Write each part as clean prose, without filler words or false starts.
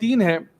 3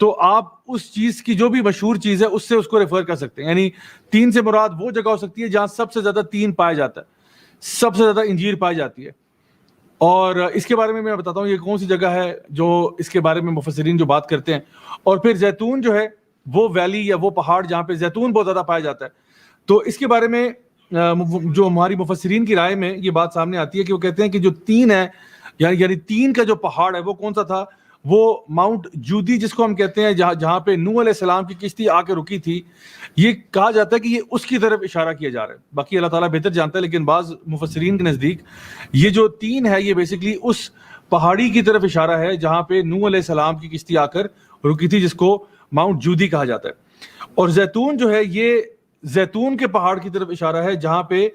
تو آپ اس چیز کی جو بھی مشہور چیز ہے اس سے اس کو ریفر کر سکتے ہیں. یعنی 3 سے مراد وہ جگہ ہو سکتی ہے جہاں سب سے زیادہ 3 پایا جاتا ہے, سب سے زیادہ انجیر پائی جاتی ہے. اور اس کے بارے میں بتاتا ہوں یہ کون سی جگہ ہے جو اس کے بارے میں مفسرین جو بات کرتے ہیں. اور پھر زیتون جو ہے وہ ویلی یا وہ پہاڑ جہاں پہ زیتون بہت زیادہ پایا جاتا ہے. تو اس کے بارے میں جو ہماری مفسرین کی رائے میں یہ بات سامنے آتی ہے کہ وہ کہتے ہیں کہ جو 3 ہے یعنی 3 کا جو پہاڑ ہے وہ کون سا تھا, وہ ماؤنٹ جودی جس کو ہم کہتے ہیں, جہاں پہ نوح علیہ السلام کی کشتی آ کے رکی تھی. یہ کہا جاتا ہے کہ یہ اس کی طرف اشارہ کیا جا رہا ہے, باقی اللہ تعالیٰ بہتر جانتا ہے, لیکن بعض مفسرین کے نزدیک یہ جو 3 ہے یہ بیسیکلی اس پہاڑی کی طرف اشارہ ہے جہاں پہ نوح علیہ السلام کی کشتی آ کر رکی تھی, جس کو ماؤنٹ جودی کہا جاتا ہے. اور زیتون جو ہے یہ زیتون کے پہاڑ کی طرف اشارہ ہے جہاں پہ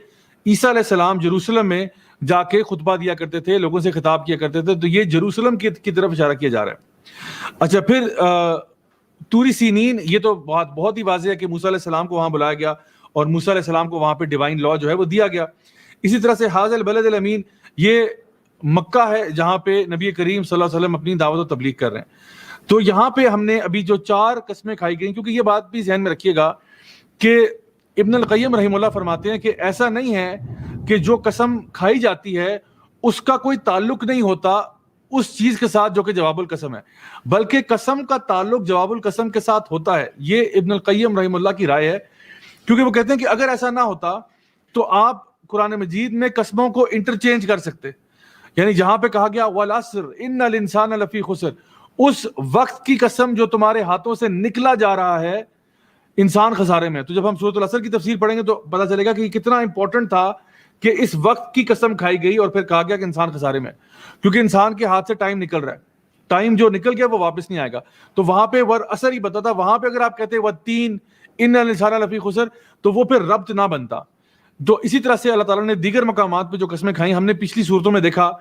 عیسیٰ علیہ السلام جروسلم میں جا کے خطبہ دیا کرتے تھے, لوگوں سے خطاب کیا کرتے تھے. تو یہ جروسلم کی طرف اشارہ کیا جا رہا ہے. اچھا, پھر طور سینین, یہ تو بہت ہی واضح ہے کہ موسیٰ علیہ السلام کو وہاں بلایا گیا اور موسیٰ علیہ السلام کو وہاں پہ ڈیوائن لا جو ہے وہ دیا گیا. اسی طرح سے حاض البلد الامین, یہ مکہ ہے جہاں پہ نبی کریم صلی اللہ علیہ وسلم اپنی دعوت و تبلیغ کر رہے ہیں. تو یہاں پہ ہم نے ابھی جو 4 قسمیں کھائی گئیں, کیونکہ یہ بات بھی ذہن میں رکھیے گا کہ ابن القیم رحمہ اللہ فرماتے ہیں کہ ایسا نہیں ہے کہ جو قسم کھائی جاتی ہے اس کا کوئی تعلق نہیں ہوتا اس چیز کے ساتھ جو کہ جواب القسم ہے, بلکہ قسم کا تعلق جواب القسم کے ساتھ ہوتا ہے. یہ ابن القیم رحمہ اللہ کی رائے ہے, کیونکہ وہ کہتے ہیں کہ اگر ایسا نہ ہوتا تو آپ قرآن مجید میں قسموں کو انٹرچینج کر سکتے. یعنی جہاں پہ کہا گیا والعصر ان الانسان لفی خسر, اس وقت کی قسم جو تمہارے ہاتھوں سے نکلا جا رہا ہے انسان خسارے میں. تو جب ہم سورۃ العصر کی تفسیر پڑھیں گے تو پتہ چلے گا کہ یہ کتنا امپورٹنٹ تھا کہ اس وقت کی قسم کھائی گئی اور پھر کہا گیا کہ انسان خسارے میں, کیونکہ انسان کے ہاتھ سے ٹائم نکل رہا ہے, ٹائم جو نکل گیا وہ واپس نہیں آئے گا. تو وہاں پہ اثر ہی بتاتا, وہاں پہ اگر آپ کہتے والتین ان الانسان لفی خسر تو وہ پھر ربط نہ بنتا. تو اسی طرح سے اللہ تعالیٰ نے دیگر مقامات پہ جو قسمیں کھائیں, ہم نے پچھلی صورتوں میں دیکھا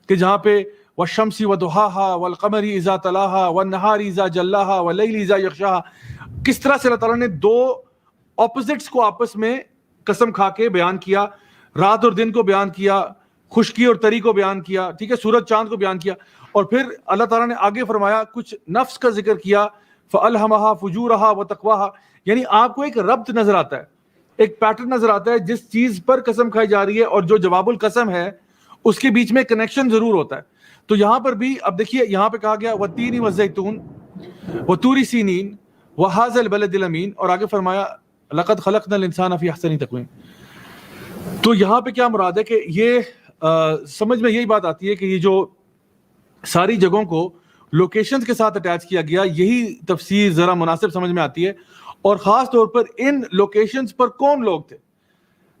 کہ جہاں پہ والشمس وضحاها والقمر اذا تلاها والنهار اذا جلاها والليل اذا يغشاها, کس طرح سے اللہ تعالیٰ نے 2 اپوزٹس کو آپس میں قسم کھا کے بیان کیا, رات اور دن کو بیان کیا, خشکی اور تری کو بیان کیا, ٹھیک ہے, سورج چاند کو بیان کیا. اور پھر اللہ تعالیٰ نے آگے فرمایا کچھ نفس کا ذکر کیا, فَأَلْهَمَهَا فُجُورَهَا وَتَقْوَاهَا, یعنی آپ کو ایک ربط نظر آتا ہے, ایک پیٹرن نظر آتا ہے جس چیز پر قسم کھائی جا رہی ہے اور جو جواب القسم ہے اس کے بیچ میں کنیکشن ضرور ہوتا ہے. تو یہاں پر بھی اب دیکھیے, یہاں پہ کہا گیا وَالتِّینِ وَالزَّیْتُونِ وَطُورِ سِینِین وَهَٰذَا الْبَلَدِ الْأَمِین, اور آگے فرمایا لَقَدْ خَلَقْنَا الْإِنسَانَ فِی أَحْسَنِ تَقْوِیم. تو یہاں پہ کیا مراد ہے کہ یہ سمجھ میں یہی بات آتی ہے کہ یہ جو ساری جگہوں کو لوکیشنز کے ساتھ اٹیچ کیا گیا, یہی تفسیر ذرا مناسب سمجھ میں آتی ہے. اور خاص طور پر ان لوکیشنز پر کون لوگ تھے,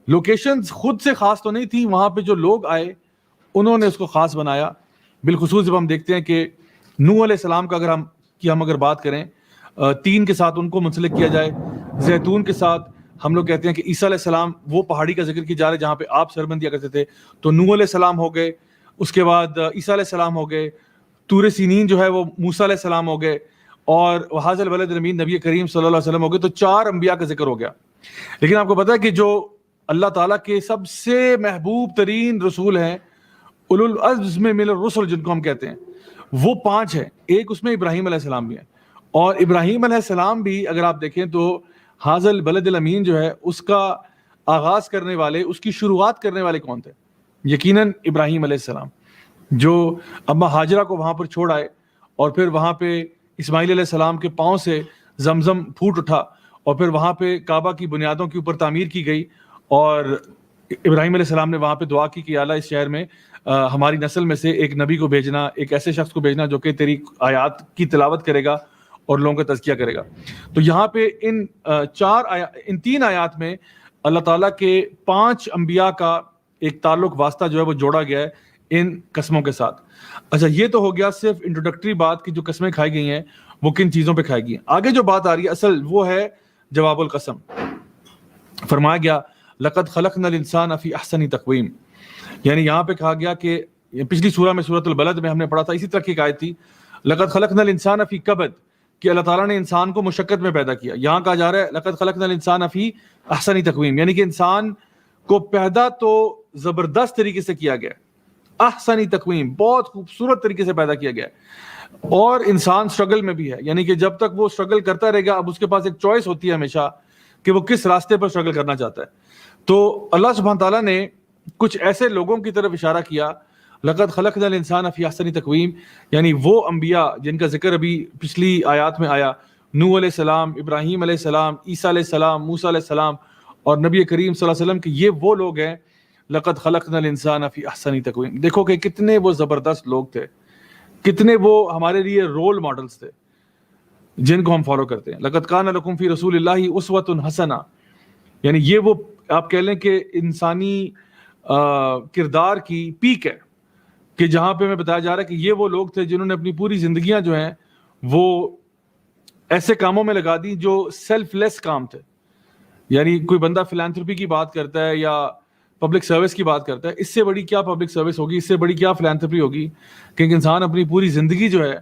لوکیشنز خود سے خاص تو نہیں تھی, وہاں پہ جو لوگ آئے انہوں نے اس کو خاص بنایا. بالخصوص جب ہم دیکھتے ہیں کہ نوح علیہ السلام کا ہم اگر بات کریں, 3 کے ساتھ ان کو منسلک کیا جائے, زیتون کے ساتھ ہم لوگ کہتے ہیں کہ عیسیٰ علیہ السلام وہ پہاڑی کا ذکر کیا جا رہا ہے جہاں پہ آپ سربند دیا کرتے تھے, تو نوح علیہ السلام ہو گئے, اس کے بعد عیسیٰ علیہ السلام ہو گئے, طور سینین جو ہے وہ موسیٰ علیہ السلام ہو گئے, اور وَهَٰذَا الْبَلَدِ الْأَمِین نبی کریم صلی اللہ علیہ وسلم ہو گئے. تو 4 انبیاء کا ذکر ہو گیا. لیکن آپ کو پتہ ہے کہ جو اللہ تعالیٰ کے سب سے محبوب ترین رسول ہیں, اولو العزم من الرسل جن کو ہم کہتے ہیں, وہ 5 ہیں. ایک اس میں ابراہیم علیہ السلام بھی ہیں, اور ابراہیم علیہ السلام بھی اگر آپ دیکھیں تو حاضر البلد الامین جو ہے اس کا آغاز کرنے والے, اس کی شروعات کرنے والے کون تھے؟ یقیناً ابراہیم علیہ السلام, جو اما ہاجرہ کو وہاں پر چھوڑ آئے اور پھر وہاں پہ اسماعیل علیہ السلام کے پاؤں سے زمزم پھوٹ اٹھا اور پھر وہاں پہ کعبہ کی بنیادوں کے اوپر تعمیر کی گئی, اور ابراہیم علیہ السلام نے وہاں پہ دعا کی کہ اللہ اس شہر میں ہماری نسل میں سے ایک نبی کو بھیجنا, ایک ایسے شخص کو بھیجنا جو کہ تیری آیات کی تلاوت کرے گا اور لوگوں کا تزکیہ کرے گا. تو یہاں پہ ان 3 آیات میں اللہ تعالیٰ کے 5 انبیاء کا ایک تعلق واسطہ جو ہے وہ جوڑا گیا ہے ان قسموں کے ساتھ. اچھا, یہ تو ہو گیا صرف انٹروڈکٹری بات کہ جو قسمیں کھائی گئی ہیں وہ کن چیزوں پہ کھائی گئی ہیں. آگے جو بات آ رہی ہے اصل وہ ہے جواب القسم. فرمایا گیا لقد خلقنا الانسان فی احسن تقویم, یعنی یہاں پہ کہا گیا کہ پچھلی سورہ میں سورۃ البلد میں ہم نے پڑھا تھا, اسی طرح کی ایک آیت تھی لقد خلقنا الانسان فی کبد, کہ اللہ تعالیٰ نے انسان کو مشقت میں پیدا کیا. یہاں کہا جا رہا ہے لقد خلقنا الانسان فی احسن تقویم, یعنی کہ انسان کو پیدا تو زبردست طریقے سے کیا گیا, احسنی تقویم, بہت خوبصورت طریقے سے پیدا کیا گیا ہے. اور انسان اسٹرگل میں بھی ہے, یعنی کہ جب تک وہ اسٹرگل کرتا رہے گا, اب اس کے پاس ایک چوائس ہوتی ہے ہمیشہ کہ وہ کس راستے پر اسٹرگل کرنا چاہتا ہے. تو اللہ سبحانہ تعالیٰ نے کچھ ایسے لوگوں کی طرف اشارہ کیا, لقد خلقنا الانسان فی احسن تقویم, یعنی وہ انبیاء جن کا ذکر ابھی پچھلی آیات میں آیا, نوح علیہ السلام, ابراہیم علیہ السلام, عیسیٰ علیہ السلام, موسیٰ علیہ السلام اور نبی کریم صلی اللہ علیہ وسلم, کہ یہ وہ لوگ ہیں لقد خلقنا الانسان فی احسن تقویم. دیکھو کہ کتنے وہ زبردست لوگ تھے, کتنے وہ ہمارے لیے رول ماڈلز تھے جن کو ہم فالو کرتے ہیں. لقد کان لکم فی رسول اللہ اسوۃ حسنہ, یعنی یہ وہ آپ کہہ لیں کہ انسانی کردار کی پیک ہے, کہ جہاں پہ ہمیں بتایا جا رہا ہے کہ یہ وہ لوگ تھے جنہوں نے اپنی پوری زندگیاں جو ہیں وہ ایسے کاموں میں لگا دی جو سیلف لیس کام تھے. یعنی کوئی بندہ فلانتھروپی کی بات کرتا ہے یا پبلک سروس کی بات کرتا ہے, اس سے بڑی کیا پبلک سروس ہوگی, اس سے بڑی کیا فلانتھروپی ہوگی کہ ایک انسان اپنی پوری زندگی جو ہے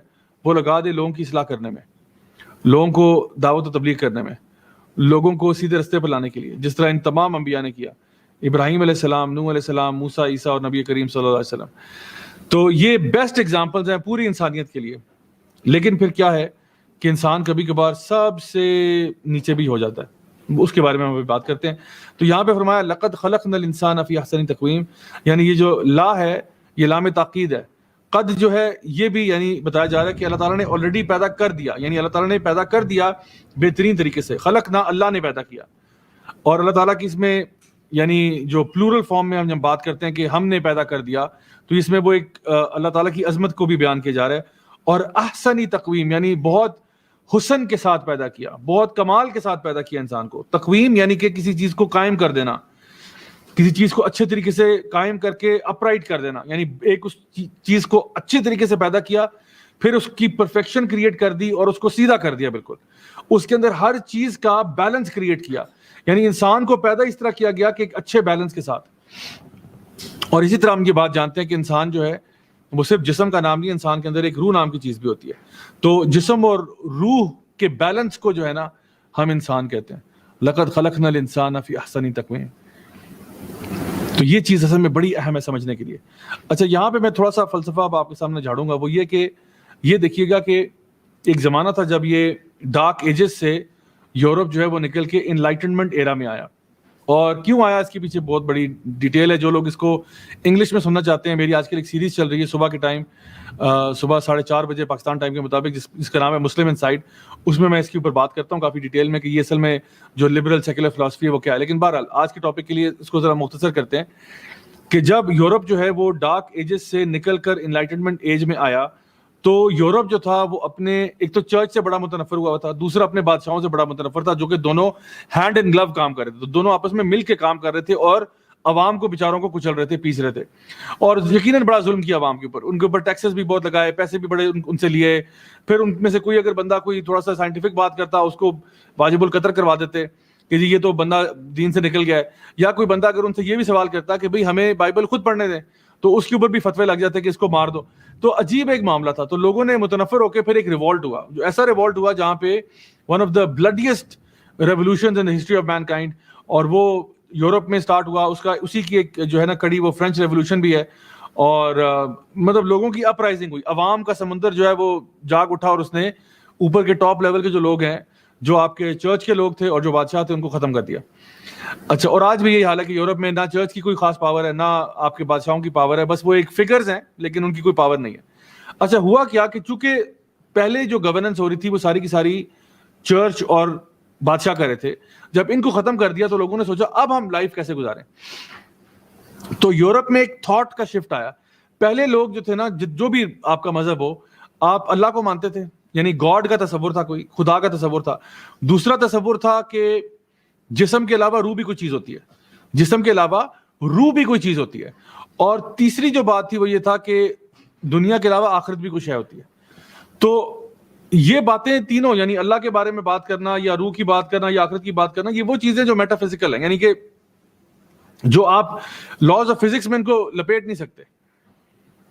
وہ لگا دے لوگوں کی اصلاح کرنے میں, لوگوں کو دعوت و تبلیغ کرنے میں, لوگوں کو سیدھے رستے پر لانے کے لیے, جس طرح ان تمام انبیاء نے کیا, ابراہیم علیہ السلام, نوح علیہ السلام, موسیٰ, عیسیٰ اور نبی کریم صلی اللہ علیہ وسلم. تو یہ بیسٹ ایگزامپلز ہیں پوری انسانیت کے لیے. لیکن پھر کیا ہے کہ انسان کبھی کبھار سب سے نیچے بھی ہو جاتا ہے, اس کے بارے میں ہم ابھی بات کرتے ہیں. تو یہاں پہ فرمایا لقد خلقنا الانسان فی احسن تقویم, یعنی یہ جو لا ہے یہ لام تاکید ہے. قد جو ہے یہ بھی یعنی بتایا جا رہا ہے کہ اللہ تعالیٰ نے آلریڈی پیدا کر دیا, یعنی اللہ تعالیٰ نے پیدا کر دیا بہترین طریقے سے. خلقنا, اللہ نے پیدا کیا, اور اللہ تعالیٰ کی اس میں یعنی جو پلورل فارم میں ہم جب بات کرتے ہیں کہ ہم نے پیدا کر دیا, تو اس میں وہ ایک اللہ تعالیٰ کی عظمت کو بھی بیان کیا جا رہا ہے. اور احسنی تقویم یعنی بہت حسن کے ساتھ پیدا کیا, بہت کمال کے ساتھ پیدا کیا انسان کو. تقویم یعنی کہ کسی چیز کو قائم کر دینا, کسی چیز کو اچھے طریقے سے قائم کر کے اپرائٹ کر دینا, یعنی ایک اس چیز کو اچھے طریقے سے پیدا کیا, پھر اس کی پرفیکشن کریٹ کر دی اور اس کو سیدھا کر دیا بالکل. اس کے اندر ہر چیز کا بیلنس کریٹ کیا, یعنی انسان کو پیدا اس طرح کیا گیا کہ ایک اچھے بیلنس کے ساتھ. اور اسی طرح ہم یہ بات جانتے ہیں کہ انسان جو ہے وہ صرف جسم کا نام نہیں, انسان کے اندر ایک روح نام کی چیز بھی ہوتی ہے. تو جسم اور روح کے بیلنس کو جو ہے نا ہم انسان کہتے ہیں. لقد خلقنا الانسان فی احسن تقویم. تو یہ چیز اصل میں بڑی اہم ہے سمجھنے کے لیے. اچھا, یہاں پہ میں تھوڑا سا فلسفہ اب آپ کے سامنے جھاڑوں گا, وہ یہ کہ یہ دیکھیے گا کہ ایک زمانہ تھا جب یہ ڈارک ایجز سے یورپ جو ہے وہ نکل کے انلائٹنمنٹ ایرا میں آیا. اور کیوں آیا اس کے پیچھے بہت بڑی ڈیٹیل ہے. جو لوگ اس کو انگلش میں سننا چاہتے ہیں, میری آج کل ایک سیریز چل رہی ہے صبح کے ٹائم, صبح 4:30 بجے پاکستان ٹائم کے مطابق, جس کا نام ہے مسلم انسائٹ. اس میں اس کے اوپر بات کرتا ہوں کافی ڈیٹیل میں کہ یہ اصل میں جو لبرل سیکولر فلاسفی ہے وہ کیا ہے. لیکن بہرحال آج کے ٹاپک کے لیے اس کو ذرا مختصر کرتے ہیں کہ جب یورپ جو ہے وہ ڈارک ایجز سے نکل کر انلائٹنمنٹ ایج میں آیا, تو یورپ جو تھا وہ اپنے ایک تو چرچ سے بڑا متنفر ہوا تھا, دوسرا اپنے بادشاہوں سے بڑا متنفر تھا, جو کہ دونوں ہینڈ ان گلو کام کر رہے تھے. تو دونوں آپس میں مل کے کام کر رہے تھے اور عوام کو بیچاروں کو کچل رہے تھے, پیس رہے تھے, اور یقیناً بڑا ظلم کیا عوام کے اوپر. ان کے اوپر ٹیکسز بھی بہت لگائے, پیسے بھی بڑے ان سے لیے. پھر ان میں سے کوئی اگر بندہ کوئی تھوڑا سا سائنٹیفک بات کرتا, اس کو واجب القتل کروا دیتے کہ جی یہ تو بندہ دین سے نکل گیا ہے. یا کوئی بندہ اگر ان سے یہ بھی سوال کرتا کہ بھئی ہمیں بائبل خود پڑھنے دیں, تو اس کے اوپر بھی فتوے لگ جاتے کہ اس کو مار دو. تو عجیب ایک معاملہ تھا. تو لوگوں نے متنفر ہو کے پھر ایک ریوولٹ ہوا, جو ایسا ریوولٹ ہوا جہاں پہ one of the bloodiest revolutions in the history of mankind, اور وہ یورپ میں سٹارٹ ہوا. اس کا اسی کی ایک جو ہے نا کڑی وہ فرینچ ریولیوشن بھی ہے. اور مطلب لوگوں کی اپ رائزنگ ہوئی, عوام کا سمندر جو ہے وہ جاگ اٹھا, اور اس نے اوپر کے ٹاپ لیول کے جو لوگ ہیں, جو آپ کے چرچ کے لوگ تھے اور جو بادشاہ تھے, ان کو ختم کر دیا. اچھا, اور آج بھی یہی حال ہے کہ یورپ میں نہ چرچ کی کوئی خاص پاور ہے, نہ آپ کے بادشاہوں کی پاور ہے, بس وہ ایک فگرز ہیں لیکن ان کی کوئی پاور نہیں ہے. اچھا, ہوا کیا کہ چونکہ پہلے جو گورننس ہو رہی تھی وہ ساری کی ساری چرچ اور بادشاہ کر رہے تھے, جب ان کو ختم کر دیا تو لوگوں نے سوچا اب ہم لائف کیسے گزاریں. تو یورپ میں ایک تھاٹ کا شفٹ آیا. پہلے لوگ جو تھے نا, جو بھی آپ کا مذہب ہو, آپ اللہ کو مانتے تھے, یعنی گاڈ کا تصور تھا, کوئی خدا کا تصور تھا. دوسرا تصور تھا کہ جسم کے علاوہ روح بھی کوئی چیز ہوتی ہے, جسم کے علاوہ روح بھی کوئی چیز ہوتی ہے. اور تیسری جو بات تھی وہ یہ تھا کہ دنیا کے علاوہ آخرت بھی کچھ ہے ہوتی ہے. تو یہ باتیں تینوں, یعنی اللہ کے بارے میں بات کرنا, یا روح کی بات کرنا, یا آخرت کی بات کرنا, یہ وہ چیزیں جو میٹا فزیکل ہیں, یعنی کہ جو آپ لاز آف فزکس میں ان کو لپیٹ نہیں سکتے.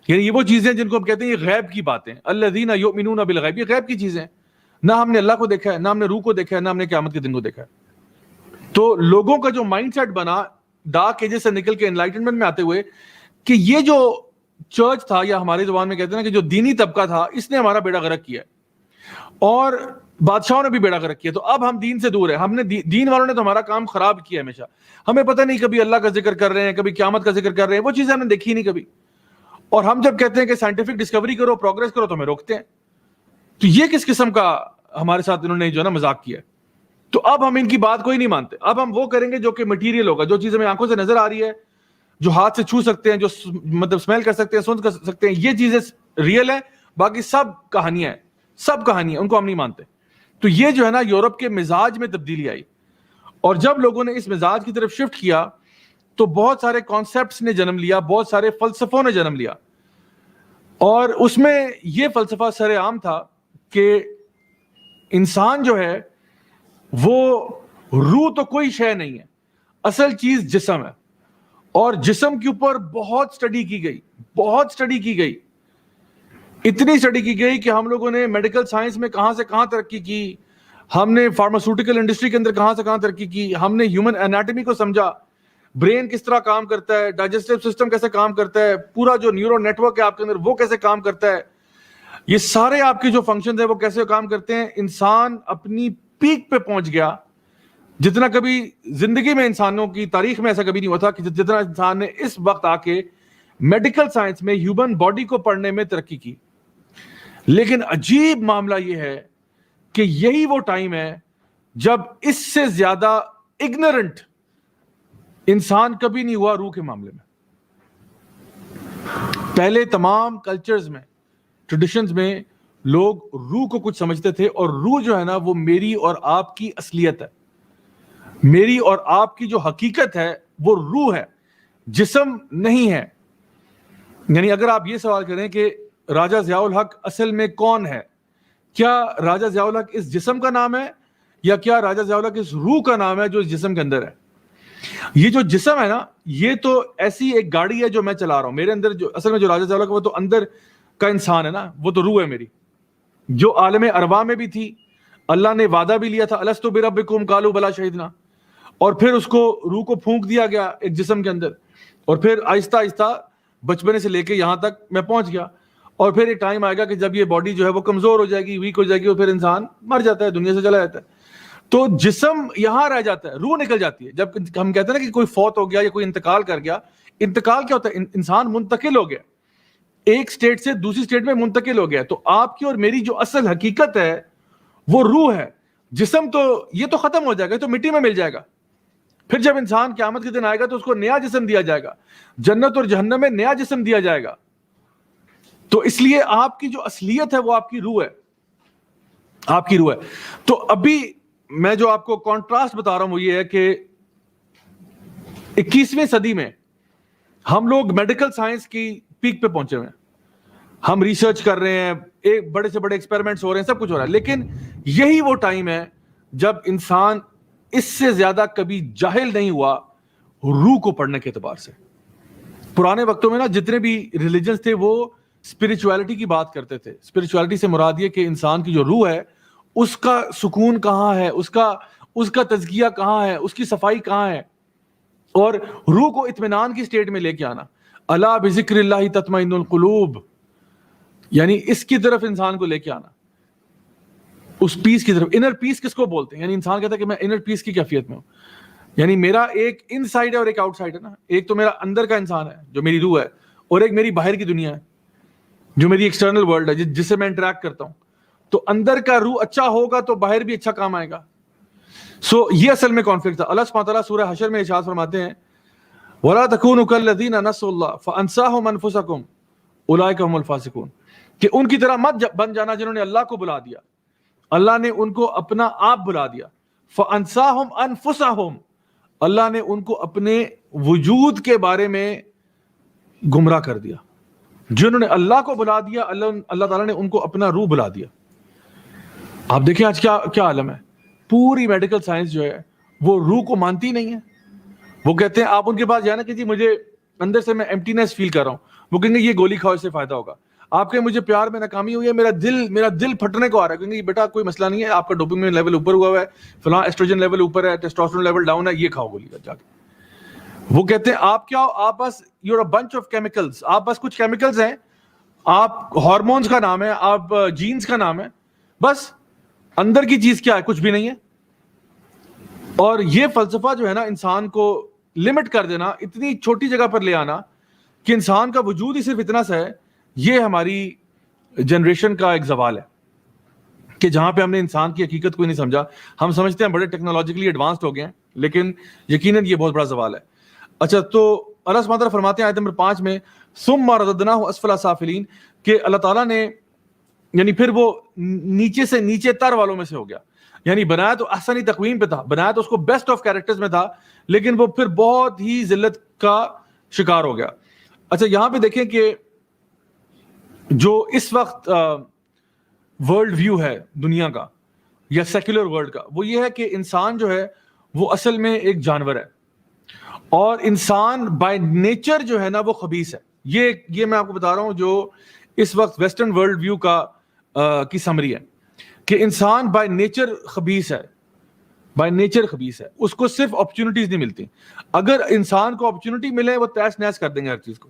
یعنی یہ وہ چیزیں جن کو ہم کہتے ہیں یہ غیب کی باتیں, الذین یؤمنون بالغیب, یہ غیب کی چیزیں. نہ ہم نے اللہ کو دیکھا ہے, نہ ہم نے روح کو دیکھا ہے, نہ ہم نے قیامت کے دن کو دیکھا ہے. تو لوگوں کا جو مائنڈ سیٹ بنا ڈارک ایجز سے نکل کے انلائٹنمنٹ میں آتے ہوئے, کہ یہ جو چرچ تھا, یا ہماری زبان میں کہتے ہیں نا کہ جو دینی طبقہ تھا, اس نے ہمارا بیڑا غرق کیا ہے, اور بادشاہوں نے بھی بیڑا غرق کیا. تو اب ہم دین سے دور ہیں. ہم نے دین والوں نے تو ہمارا کام خراب کیا ہمیشہ. ہمیں پتہ نہیں کبھی اللہ کا ذکر کر رہے ہیں, کبھی قیامت کا ذکر کر رہے ہیں, وہ چیزیں ہم نے دیکھی نہیں کبھی. اور ہم جب کہتے ہیں کہ سائنٹیفک ڈسکوری کرو, پروگریس کرو, تو ہمیں روکتے ہیں. تو یہ کس قسم کا ہمارے ساتھ انہوں نے جو ہے نا مذاق کیا ہے. تو اب ہم ان کی بات کوئی نہیں مانتے. اب ہم وہ کریں گے جو کہ مٹیریل ہوگا, جو چیز ہمیں آنکھوں سے نظر آ رہی ہے, جو ہاتھ سے چھو سکتے ہیں, جو مطلب اسمیل کر سکتے ہیں, سن کر سکتے ہیں, یہ چیزیں ریئل ہیں. باقی سب کہانیاں ہیں, سب کہانیاں, ان کو ہم نہیں مانتے. تو یہ جو ہے نا یورپ کے مزاج میں تبدیلی آئی, اور جب لوگوں نے اس مزاج کی طرف شفٹ کیا تو بہت سارے کانسیپٹس نے جنم لیا, بہت سارے فلسفوں نے جنم لیا. اور اس میں یہ فلسفہ سر عام تھا کہ انسان جو ہے وہ روح تو کوئی شے نہیں ہے, اصل چیز جسم ہے. اور جسم کے اوپر بہت سٹڈی کی گئی, بہت سٹڈی کی گئی, اتنی سٹڈی کی گئی کہ ہم لوگوں نے میڈیکل سائنس میں کہاں سے کہاں ترقی کی, ہم نے فارماسیوٹیکل انڈسٹری کے اندر کہاں سے کہاں ترقی کی, ہم نے ہیومن اناٹمی کو سمجھا, برین کس طرح کام کرتا ہے, ڈائجسٹو سسٹم کیسے کام کرتا ہے, پورا جو نیورو نیٹ ورک ہے آپ کے اندر وہ کیسے کام کرتا ہے, یہ سارے آپ کے جو فنکشنز ہیں وہ کیسے کام کرتے ہیں. انسان اپنی پیک پہ پہنچ گیا, جتنا کبھی زندگی میں انسانوں کی تاریخ میں ایسا کبھی نہیں ہوا تھا کہ جتنا انسان نے اس وقت آ کے میڈیکل سائنس میں ہیومن باڈی کو پڑھنے میں ترقی کی. لیکن عجیب معاملہ یہ ہے کہ یہی وہ ٹائم ہے جب اس سے زیادہ اگنورنٹ انسان کبھی نہیں ہوا روح کے معاملے میں. پہلے تمام کلچرز میں, ٹریڈیشنز میں لوگ روح کو کچھ سمجھتے تھے, اور روح جو ہے نا وہ میری اور آپ کی اصلیت ہے, میری اور آپ کی جو حقیقت ہے وہ روح ہے, جسم نہیں ہے. یعنی اگر آپ یہ سوال کریں کہ راجہ ضیاء الحق اصل میں کون ہے, کیا راجہ ضیاء الحق اس جسم کا نام ہے, یا کیا راجہ ضیاء الحق اس روح کا نام ہے جو اس جسم کے اندر ہے. یہ جو جسم ہے نا, یہ تو ایسی ایک گاڑی ہے جو میں چلا رہا ہوں. میرے اندر جو اصل میں جو راجہ ضیاء الحق وہ تو اندر کا انسان ہے نا, وہ تو روح ہے میری, جو عالم ارواح میں بھی تھی. اللہ نے وعدہ بھی لیا تھا, الست بربکم قالوا بلی شہدنا, اور پھر اس کو روح کو پھونک دیا گیا ایک جسم کے اندر, اور پھر آہستہ آہستہ بچپنے سے لے کے یہاں تک میں پہنچ گیا. اور پھر ایک ٹائم آئے گا کہ جب یہ باڈی جو ہے وہ کمزور ہو جائے گی, ویک ہو جائے گی, اور پھر انسان مر جاتا ہے, دنیا سے چلا جاتا ہے. تو جسم یہاں رہ جاتا ہے, روح نکل جاتی ہے. جب ہم کہتے ہیں نا کہ کوئی فوت ہو گیا یا کوئی انتقال کر گیا, انتقال کیا ہوتا ہے, انسان منتقل ہو گیا, ایک سٹیٹ سے دوسری سٹیٹ میں منتقل ہو گیا. تو آپ کی اور میری جو اصل حقیقت ہے وہ روح ہے. جسم تو یہ تو ختم ہو جائے گا, تو مٹی میں مل جائے گا. پھر جب انسان قیامت کے دن آئے گا تو اس کو نیا جسم دیا جائے گا, جنت اور جہنم میں نیا جسم دیا جائے گا. تو اس لیے آپ کی جو اصلیت ہے وہ آپ کی روح ہے, آپ کی روح ہے. تو ابھی میں جو آپ کو کانٹراسٹ بتا رہا ہوں وہ یہ ہے کہ 21ویں صدی میں ہم لوگ میڈیکل سائنس کی پیک پہ پہنچے ہوئے ہیں, ہم ریسرچ کر رہے ہیں, ایک بڑے سے بڑے ایکسپیریمنٹس ہو رہے ہیں, سب کچھ ہو رہا ہے. لیکن یہی وہ ٹائم ہے جب انسان اس سے زیادہ کبھی جاہل نہیں ہوا روح کو پڑھنے کے اعتبار سے. پرانے وقتوں میں نا جتنے بھی ریلیجنز تھے وہ اسپرچویلٹی کی بات کرتے تھے. اسپرچویلٹی سے مراد یہ کہ انسان کی جو روح ہے اس کا سکون کہاں ہے, اس کا تزکیہ کہاں ہے, اس کی صفائی کہاں ہے, اور روح کو اطمینان کی سٹیٹ میں لے کے آنا. الا بذکر اللہ تطمئن القلوب, یعنی اس کی طرف انسان کو لے کے آنا, اس پیس کی طرف. انر پیس کس کو بولتے ہیں, یعنی انسان کہتا ہے کہ میں انر پیس کی کیفیت میں ہوں. یعنی میرا ایک ان سائڈ ہے اور ایک آؤٹ سائڈ ہے نا. ایک تو میرا اندر کا انسان ہے جو میری روح ہے, اور ایک میری باہر کی دنیا ہے جو میری ایکسٹرنل ورلڈ ہے جس سے میں انٹریکٹ کرتا ہوں. تو اندر کا روح اچھا ہوگا تو باہر بھی اچھا کام آئے گا. سو یہ اصل میں کانفلکٹ تھا. اللہ سبحانہ وتعالیٰ سورہ حشر میں ارشاد فرماتے ہیں وَلَا تَكُونُوا كَالَّذِينَ نَسُوا اللَّهَ فَأَنسَاهُمْ أَنفُسَهُمْ أُولَٰئِكَ هُمُ الْفَاسِقُونَ, کہ ان کی طرح مت بن جانا جنہوں نے اللہ کو بلا دیا, اللہ نے ان کو اپنا آپ بلا دیا. فَأَنسَاهُمْ أَنفُسَهُمْ, اللہ نے ان کو اپنے وجود کے بارے میں گمراہ کر دیا. جنہوں نے اللہ کو بلا دیا, اللہ تعالیٰ نے ان کو اپنا روح بلا دیا. آپ دیکھیں آج کیا عالم ہے. پوری میڈیکل سائنس جو ہے وہ روح کو مانتی نہیں ہے. وہ کہتے ہیں آپ ان کے پاس جانا کہ جی مجھے اندر سے میں ایمٹینس فیل کر رہا ہوں, وہ کہیں گے یہ گولی کھاؤ اس سے فائدہ ہوگا. آپ کہیں مجھے پیار میں ناکامی ہوئی ہے, میرا دل پھٹنے کو آ رہا ہے, کہیں گے بیٹا کوئی مسئلہ نہیں ہے, آپ کا ڈوپامین لیول اوپر ہوا ہے, فلاں ایسٹروجن لیول اوپر ہے, ٹیسٹوسٹیرون لیول ڈاؤن ہے, یہ کھاؤ گولی جا کے. وہ کہتے ہیں آپ کیا ہو, آپ بس your a bunch of chemicals, آپ بس کچھ کیمیکلز ہیں, آپ ہارمونز کا نام ہے, آپ جینز کا نام ہے, بس اندر کی چیز کیا ہے, کچھ بھی نہیں ہے. اور یہ فلسفہ جو ہے نا انسان کو لمٹ کر دینا, اتنی چھوٹی جگہ پر لے آنا کہ انسان کا وجود ہی صرف اتنا سا ہے, یہ ہماری جنریشن کا ایک زوال ہے کہ جہاں پہ ہم نے انسان کی حقیقت کو نہیں سمجھا. ہم سمجھتے ہیں بڑے ٹیکنالوجیکلی ایڈوانسڈ ہو گئے ہیں, لیکن یقیناً یہ بہت بڑا زوال ہے. اچھا, تو اللہ سبحانہ وتعالیٰ فرماتے ہیں آیت نمبر 5 میں ثم رددناہ اسفل سافلین, کہ اللہ تعالیٰ نے یعنی پھر وہ نیچے سے نیچے تر والوں میں سے ہو گیا. یعنی بنایا تو احسنی تقویم پہ تھا, بنایا تو اس کو بیسٹ آف کیریکٹرز میں تھا, لیکن وہ پھر بہت ہی ذلت کا شکار ہو گیا. اچھا, یہاں پہ دیکھیں کہ جو اس وقت ورلڈ ویو ہے دنیا کا یا سیکولر ورلڈ کا, وہ یہ ہے کہ انسان جو ہے وہ اصل میں ایک جانور ہے, اور انسان بائی نیچر جو ہے نا وہ خبیث ہے. یہ میں آپ کو بتا رہا ہوں جو اس وقت ویسٹرن ورلڈ ویو کی سمری ہے, کہ انسان بائی نیچر خبیث ہے, بائی نیچر خبیث ہے. اس کو صرف اپرچونٹیز نہیں ملتی. اگر انسان کو اپرچونٹی ملے وہ تیش نیش کر دیں گے ہر چیز کو.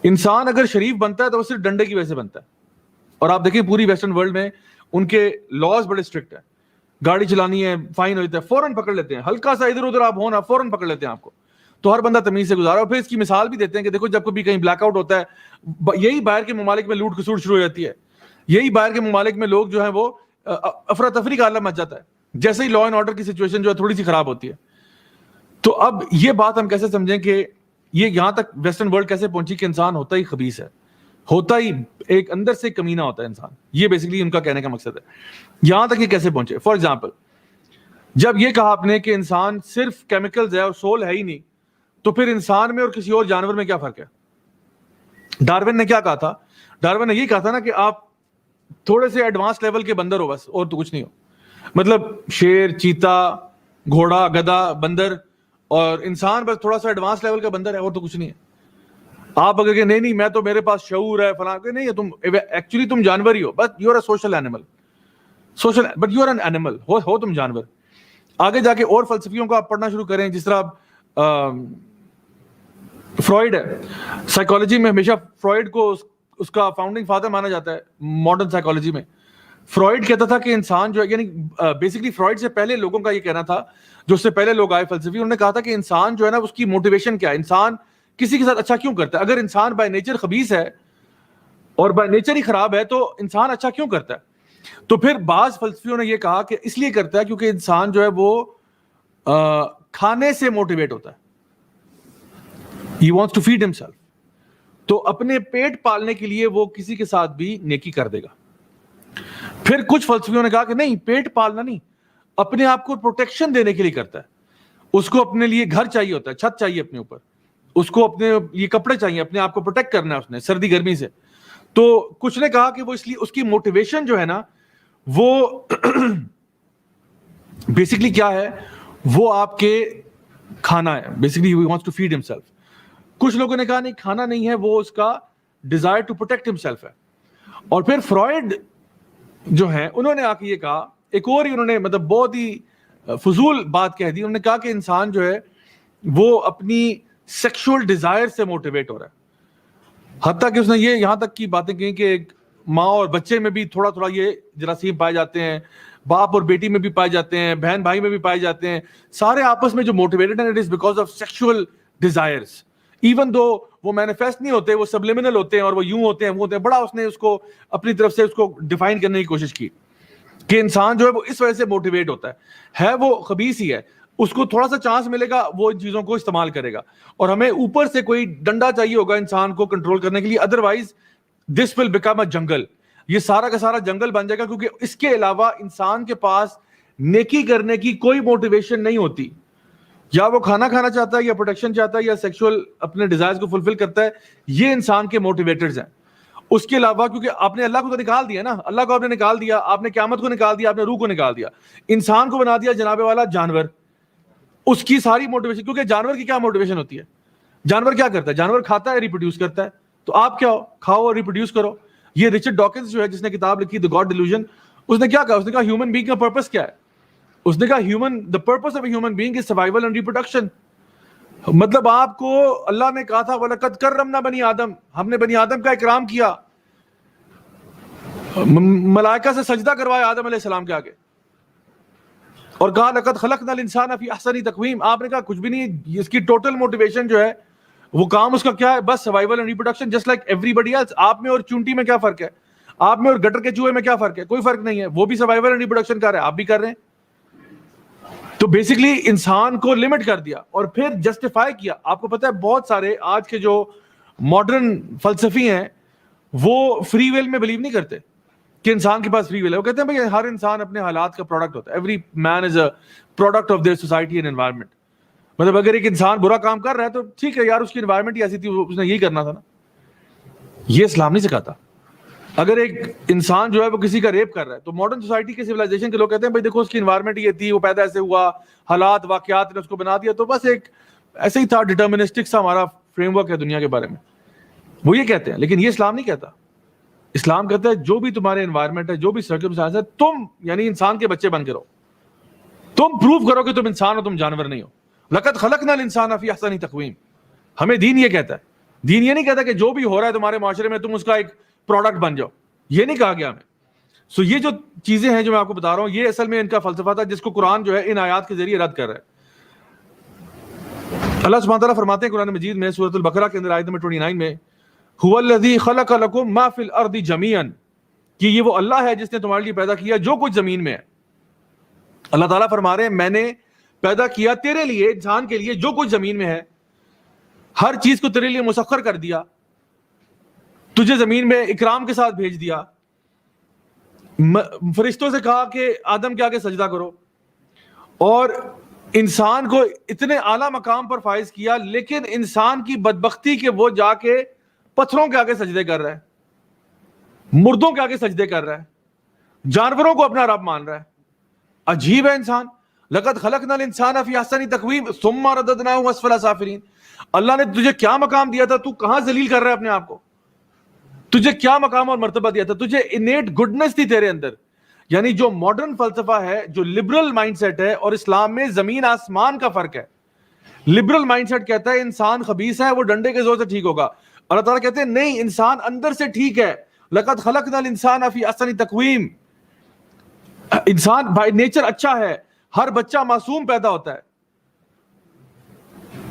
انسان اگر شریف بنتا ہے تو وہ صرف ڈنڈے کی وجہ سے بنتا ہے. اور آپ دیکھیں پوری ویسٹرن ورلڈ میں ان کے لاز بڑے اسٹرکٹ ہیں. گاڑی چلانی ہے, فائن ہوتا ہے, فوراً پکڑ لیتے ہیں. ہلکا سا ادھر ادھر آپ ہونا فوراً پکڑ لیتے ہیں آپ کو. تو ہر بندہ تمیز سے گزارا. اور پھر اس کی مثال بھی دیتے ہیں کہ دیکھو جب کبھی کہیں بلیک آؤٹ ہوتا ہے, یہی باہر کے ممالک میں لوٹ کھسوٹ شروع ہو جاتی ہے, یہی باہر کے ممالک میں لوگ جو ہیں وہ افراتفری کا عالم مچ جاتا ہے جیسے ہی لا اینڈ آرڈر کی سچویشن جو ہے تھوڑی سی خراب ہوتی ہے. تو اب یہ بات ہم کیسے سمجھیں کہ یہ یہاں تک ویسٹرن ورلڈ کیسے پہنچی کہ انسان ہوتا ہی خبیث ہے, ہوتا ہی ایک اندر سے کمینہ ہوتا ہے انسان. یہ بیسیکلی ان کا کہنے کا مقصد ہے. یہاں تک یہ کیسے پہنچے؟ فار ایگزامپل, جب یہ کہا آپ نے کہ انسان صرف کیمیکلز ہے اور سول ہے ہی نہیں, تو پھر انسان میں اور کسی اور جانور میں کیا فرق ہے؟ ڈارون نے کیا کہا تھا؟ ڈارون نے یہ کہا تھا نا کہ آپ تھوڑے سے ایڈوانس لیول کے بندر ہو بس, اور تو کچھ نہیں ہو. مطلب شیر, چیتا, گھوڑا, گدھا, بندر, اور انسان بس تھوڑا سا ایڈوانس لیول کا بندر ہے, اور تو کچھ نہیں ہے. آپ اگر کہ نہیں میں تو میرے پاس شعور ہے فلاں, کہ نہیں, تم ایکچولی تم جانور ہی ہو, بس you are a social animal, social but you are an animal, ہو تم جانور. آگے جا کے اور فلسفیوں کو آپ پڑھنا شروع کریں, جس طرح فرائڈ ہے, سائیکالوجی میں ہمیشہ فرائڈ کو اس کا فاؤنڈنگ فادر مانا جاتا ہے ماڈرن سائیکالوجی میں. فرائڈ کہتا تھا کہ انسان جو ہے, یعنی بیسکلی فرائڈ سے پہلے لوگوں کا یہ کہنا تھا, جو اس سے پہلے لوگ آئے فلسفی, انہوں نے کہا تھا کہ انسان جو ہے نا اس کی موٹیویشن کیا ہے, انسان کسی کے ساتھ اچھا کیوں کرتا ہے؟ اگر انسان بائی نیچر خبیث ہے اور بائی نیچر ہی خراب ہے تو انسان اچھا کیوں کرتا ہے؟ تو پھر بعض فلسفیوں نے یہ کہا کہ اس لیے کرتا ہے کیونکہ انسان جو ہے وہ کھانے سے موٹیویٹ ہوتا ہے. He wants to feed himself. تو اپنے پیٹ پالنے کے لیے وہ کسی کے ساتھ بھی نیکی کر دے گا. پھر کچھ فلسفیوں نے کہا کہ نہیں, پیٹ پالنا نہیں, اپنے آپ کو پروٹیکشن دینے کے لیے کرتا ہے. اس کو اپنے لیے گھر چاہیے ہوتا ہے, چھت چاہیے اپنے اوپر, اس کو اپنے یہ کپڑے چاہیے, اپنے آپ کو پروٹیکٹ کرنا ہے اس نے سردی گرمی سے. تو کچھ نے کہا کہ وہ اس لیے اس کی موٹیویشن جو ہے نا وہ بیسکلی کیا ہے, وہ آپ کے کھانا ہے. Basically he wants to feed himself. کچھ لوگوں نے کہا نہیں, کھانا نہیں ہے, وہ اس کا ڈیزائر ٹو پروٹیکٹ ہمسیلف ہے. اور پھر فرائڈ جو ہے انہوں نے آ کے یہ کہا, ایک اور ہی انہوں نے مطلب بہت ہی فضول بات کہہ دی. انہوں نے کہا کہ انسان جو ہے وہ اپنی سیکشول ڈیزائر سے موٹیویٹ ہو رہا ہے. حتیٰ کہ اس نے یہ یہاں تک کی باتیں کہیں کہ ماں اور بچے میں بھی تھوڑا تھوڑا یہ جراثیم پائے جاتے ہیں, باپ اور بیٹی میں بھی پائے جاتے ہیں, بہن بھائی میں بھی پائے جاتے ہیں, سارے آپس میں جو موٹیویٹڈ ہیں, it is because of sexual desires. Even though وہ مینیفیسٹ نہیں ہوتے, وہ سبلیمنل ہوتے ہیں, اور وہ یوں ہوتے ہیں وہ ہوتے ہیں. بڑا اس نے اس کو اپنی طرف سے اس کو ڈیفائن کرنے کی کوشش کی کہ انسان جو ہے وہ اس وجہ سے موٹیویٹ ہوتا ہے وہ خبیث ہی ہے. اس کو تھوڑا سا چانس ملے گا وہ ان چیزوں کو استعمال کرے گا, اور ہمیں اوپر سے کوئی ڈنڈا چاہیے ہوگا انسان کو کنٹرول کرنے کے لیے, otherwise this will become a جنگل. یہ سارا کا سارا جنگل بن جائے گا, کیونکہ اس کے علاوہ انسان کے پاس نیکی کرنے کی کوئی موٹیویشن نہیں ہوتی. یا وہ کھانا کھانا چاہتا ہے, یا پروٹیکشن چاہتا ہے, یا سیکشول اپنے ڈیزائرز کو فلفل کرتا ہے. یہ انسان کے موٹیویٹرز ہیں. اس کے علاوہ کیونکہ آپ نے اللہ کو تو نکال دیا نا, اللہ کو آپ نے نکال دیا, آپ نے قیامت کو نکال دیا, آپ نے روح کو نکال دیا, انسان کو بنا دیا جناب والا جانور. اس کی ساری موٹیویشن, کیونکہ جانور کی کیا موٹیویشن ہوتی ہے؟ جانور کیا کرتا ہے؟ جانور کھاتا ہے, ریپروڈیوس کرتا ہے. تو آپ کیا ہو؟ کھاؤ اور ریپروڈیوس کرو. یہ رچرڈ ڈاکنز جو ہے جس نے کتاب لکھی دی گاڈ ڈیلوژن, اس نے کیا کہا؟ اس نے کہا ہیومن بینگ کا پرپس کیا ہے؟ اس نے کہا the purpose of a human being is survival and reproduction. مطلب آپ کو اللہ نے کہا تھا وَلَقَدْ كَرَّمْنَا بَنِي آدم، ہم نے بنی آدم کا اکرام کیا، ملائکہ سے سجدہ کروایا آدم علیہ السلام کے آگے، اور کہا لَقَدْ خَلَقْنَا الْإِنسَانَ فِي أَحْسَنِ تَقْوِيمٍ. آپ نے کہا کچھ بھی نہیں، اس کی ٹوٹل موٹیویشن جو ہے وہ کام اس کا کیا ہے؟ بس survival and reproduction, just like everybody else. آپ میں اور چونٹی میں کیا فرق ہے؟ آپ میں اور گٹر کے چوہے میں کیا فرق ہے؟ کوئی فرق نہیں ہے. وہ بھی سروائیول اینڈ ریپروڈکشن کر رہے ہیں، آپ بھی کر رہے ہیں. تو بیسکلی انسان کو لمٹ کر دیا اور پھر جسٹیفائی کیا. آپ کو پتہ ہے بہت سارے آج کے جو ماڈرن فلسفی ہیں وہ فری ویل میں بلیو نہیں کرتے کہ انسان کے پاس فری ویل ہے. وہ کہتے ہیں بھائی ہر انسان اپنے حالات کا پروڈکٹ ہوتا ہے. Every man is a product of their society and environment. مطلب اگر ایک انسان برا کام کر رہا ہے تو ٹھیک ہے یار، اس کی انوائرمنٹ ہی ایسی تھی، اس نے یہی کرنا تھا نا. یہ اسلام نہیں سکھاتا. اگر ایک انسان جو ہے وہ کسی کا ریپ کر رہا ہے تو ماڈرن سوسائٹی کے سویلائزیشن کے لوگ کہتے ہیں بھائی دیکھو اس کی انوائرمنٹ یہ تھی، وہ پیدا ایسے ہوا، حالات واقعات نے اس کو بنا دیا، تو بس ایک ایسے ہی تھا، ڈٹرمنسٹک سا ہمارا فریم ورک ہے دنیا کے بارے میں. وہ یہ کہتے ہیں، لیکن یہ اسلام نہیں کہتا. اسلام کہتا ہے جو بھی تمہارے انوائرمنٹ ہے، جو بھی سرکمسٹانس ہے، تم یعنی انسان کے بچے بن کے رہو. تم پروف کرو کہ تم انسان ہو، تم جانور نہیں ہو. لقد خلقنا الانسان فی احسن تقویم. ہمیں دین یہ کہتا ہے. دین یہ نہیں کہتا کہ جو بھی ہو رہا ہے تمہارے معاشرے میں تم اس کا ایک پروڈکٹ بن جاؤ. یہ نہیں کہا گیا ہمیں. سو یہ جو چیزیں ہیں جو میں آپ کو بتا رہا ہوں، یہ اصل میں ان کا فلسفہ تھا جس کو قرآن جو ہے ان آیات کے ذریعے رد کر رہا ہے. اللہ سبحانہ تعالیٰ فرماتے ہیں قرآن مجید میں سورۃ البقرہ کے اندر آیت نمبر 29 میں، هو الذی خلق لکم ما فی الارض جمیعا، کہ یہ وہ اللہ ہے جس نے تمہارے لیے پیدا کیا جو کچھ زمین میں ہے. اللہ تعالیٰ فرما رہے ہیں میں نے پیدا کیا تیرے لیے، انسان کے لیے، جو کچھ زمین میں ہے، ہر چیز کو تیرے لیے مسخر کر دیا، تجھے زمین میں اکرام کے ساتھ بھیج دیا. فرشتوں سے کہا کہ آدم کے آگے سجدہ کرو، اور انسان کو اتنے اعلیٰ مقام پر فائز کیا، لیکن انسان کی بدبختی کہ وہ جا کے پتھروں کے آگے سجدے کر رہا ہے، مردوں کے آگے سجدے کر رہا ہے، جانوروں کو اپنا رب مان رہا ہے. عجیب ہے انسان. لقد خلقنا الانسان فی احسن تقویم ثم رددناہ اسفل سافلین. اللہ نے تجھے کیا مقام دیا تھا؟ تو کہاں ذلیل کر رہا ہے اپنے آپ کو؟ تجھے کیا مقام اور مرتبہ دیا تھا؟ تجھے انیٹ گڈنس تھی تیرے اندر. یعنی جو ماڈرن فلسفہ ہے، جو لبرل مائنڈ سیٹ ہے، اور اسلام میں زمین آسمان کا فرق ہے. لبرل مائنڈ سیٹ کہتا ہے انسان خبیث ہے، وہ ڈنڈے کے زور سے ٹھیک ہوگا. اللہ تعالیٰ کہتے ہیں نہیں، انسان اندر سے ٹھیک ہے. لقد خلقنا الانسان فی احسن تقویم. انسان بائی نیچر اچھا ہے، ہر بچہ معصوم پیدا ہوتا ہے.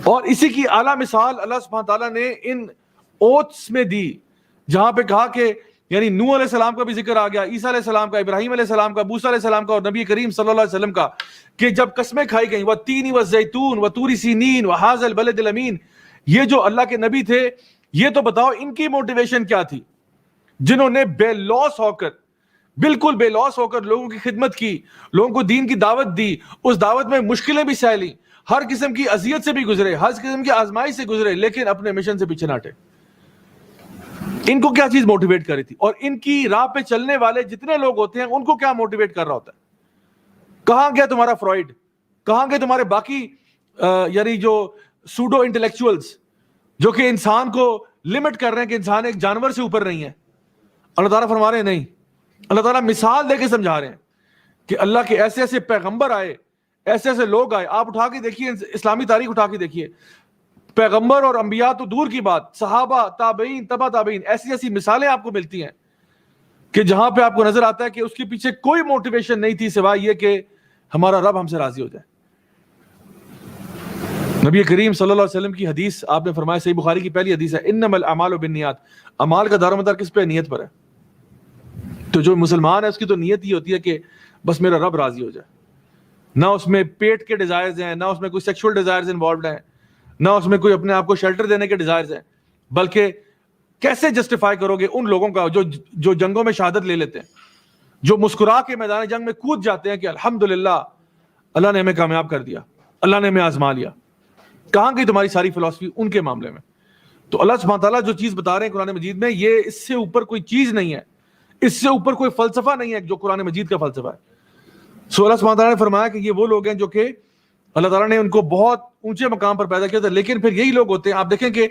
اور اسی کی اعلیٰ مثال اللہ سبحانہ تعالیٰ نے ان اوتھس میں دی، جہاں پہ کہا کہ یعنی نوح علیہ السلام کا بھی ذکر آ گیا، عیسیٰ علیہ السلام کا، ابراہیم علیہ السلام کا، موسیٰ علیہ السلام کا، اور نبی کریم صلی اللہ علیہ وسلم کا، کہ جب قسمیں کھائی گئیں وَالتِّینِ وَالزَّیتُونِ وَطُورِ سِینِین وَہَٰذَا الْبَلَدِ الْأَمِین. یہ جو اللہ کے نبی تھے، یہ تو بتاؤ ان کی موٹیویشن کیا تھی، جنہوں نے بے لوس ہو کر، بالکل بے لوس ہو کر لوگوں کی خدمت کی، لوگوں کو دین کی دعوت دی، اس دعوت میں مشکلیں بھی سہ لیں، ہر قسم کی اذیت سے بھی گزرے، ہر قسم کی آزمائش سے گزرے، لیکن اپنے مشن سے پیچھے نہ ہٹے. ان کو کیا چیز موٹیویٹ کر رہی تھی؟ اور ان کی راہ پہ چلنے والے جتنے لوگ ہوتے ہیں ان کو کیا موٹیویٹ کر رہا ہوتا ہے؟ کہاں گیا تمہارا فرائڈ؟ کہاں گئے تمہارے باقی یعنی جو سوڈو انٹلیکچوئلز جو کہ انسان کو لمٹ کر رہے ہیں کہ انسان ایک جانور سے اوپر نہیں ہے؟ اللہ تعالیٰ فرما رہے ہیں نہیں. اللہ تعالیٰ مثال دے کے سمجھا رہے ہیں کہ اللہ کے ایسے ایسے پیغمبر آئے، ایسے ایسے لوگ آئے. آپ اٹھا کے دیکھیے، اسلامی تاریخ اٹھا کے دیکھیے، پیغمبر اور انبیاء تو دور کی بات، صحابہ، تابعین، تبع تابعین، ایسی ایسی مثالیں آپ کو ملتی ہیں کہ جہاں پہ آپ کو نظر آتا ہے کہ اس کے پیچھے کوئی موٹیویشن نہیں تھی سوائے یہ کہ ہمارا رب ہم سے راضی ہو جائے. نبی کریم صلی اللہ علیہ وسلم کی حدیث آپ نے فرمایا، صحیح بخاری کی پہلی حدیث ہے، انما الاعمال بالنیات. اعمال کا دار و مدار کس پہ؟ نیت پر ہے. تو جو مسلمان ہے اس کی تو نیت یہ ہوتی ہے کہ بس میرا رب راضی ہو جائے. نہ اس میں پیٹ کے ڈیزائرز ہیں، نہ اس میں کوئی سیکشول ڈیزائرز انوالوڈ ہیں، نہ اس میں کوئی اپنے آپ کو شیلٹر دینے کے ڈیزائرز ہیں، بلکہ کیسے جسٹیفائی کرو گے ان لوگوں کا جو جنگوں میں شہادت لے لیتے ہیں، جو مسکرا کے میدان جنگ میں کود جاتے ہیں کہ الحمدللہ اللہ نے ہمیں کامیاب کر دیا، اللہ نے ہمیں آزما لیا. کہاں گئی تمہاری ساری فلسفی ان کے معاملے میں؟ تو اللہ سبحانہ تعالیٰ جو چیز بتا رہے ہیں قرآن مجید میں، یہ اس سے اوپر کوئی چیز نہیں ہے، اس سے اوپر کوئی فلسفہ نہیں ہے جو قرآن مجید کا فلسفہ ہے. سو اللہ سبحانہ تعالیٰ نے فرمایا کہ یہ وہ لوگ ہیں جو کہ اللہ تعالیٰ نے ان کو بہت اونچے مقام پر پیدا کیا تھا، لیکن پھر یہی لوگ ہوتے ہیں. آپ دیکھیں کہ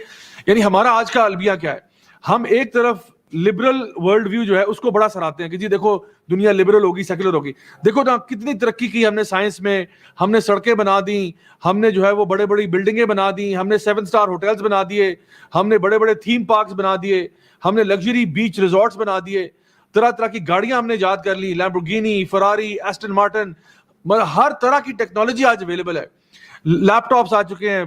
یعنی ہمارا آج کا البیہ کیا ہے، ہم ایک طرف لبرل ورلڈ ویو جو ہے اس کو بڑا سراہتے ہیں کہ جی دیکھو دنیا لبرل ہوگی, سیکولر ہوگی. دیکھو نا کتنی ترقی کی ہم نے سائنس میں, ہم نے سڑکیں بنا دی, ہم نے جو ہے وہ بڑے بڑی بلڈنگیں بنا دی, ہم نے 7 اسٹار ہوٹلز بنا دیے, ہم نے بڑے بڑے تھیم پارکس بنا دیے, ہم نے لگژری بیچ ریزورٹس بنا دیے, طرح طرح کی گاڑیاں ہم نے ایجاد کر لی, لیمبورگینی, فراری, ایسٹن مارٹن, ہر طرح کی ٹیکنالوجی آج اویلیبل ہے. لیپ ٹاپس آ چکے ہیں,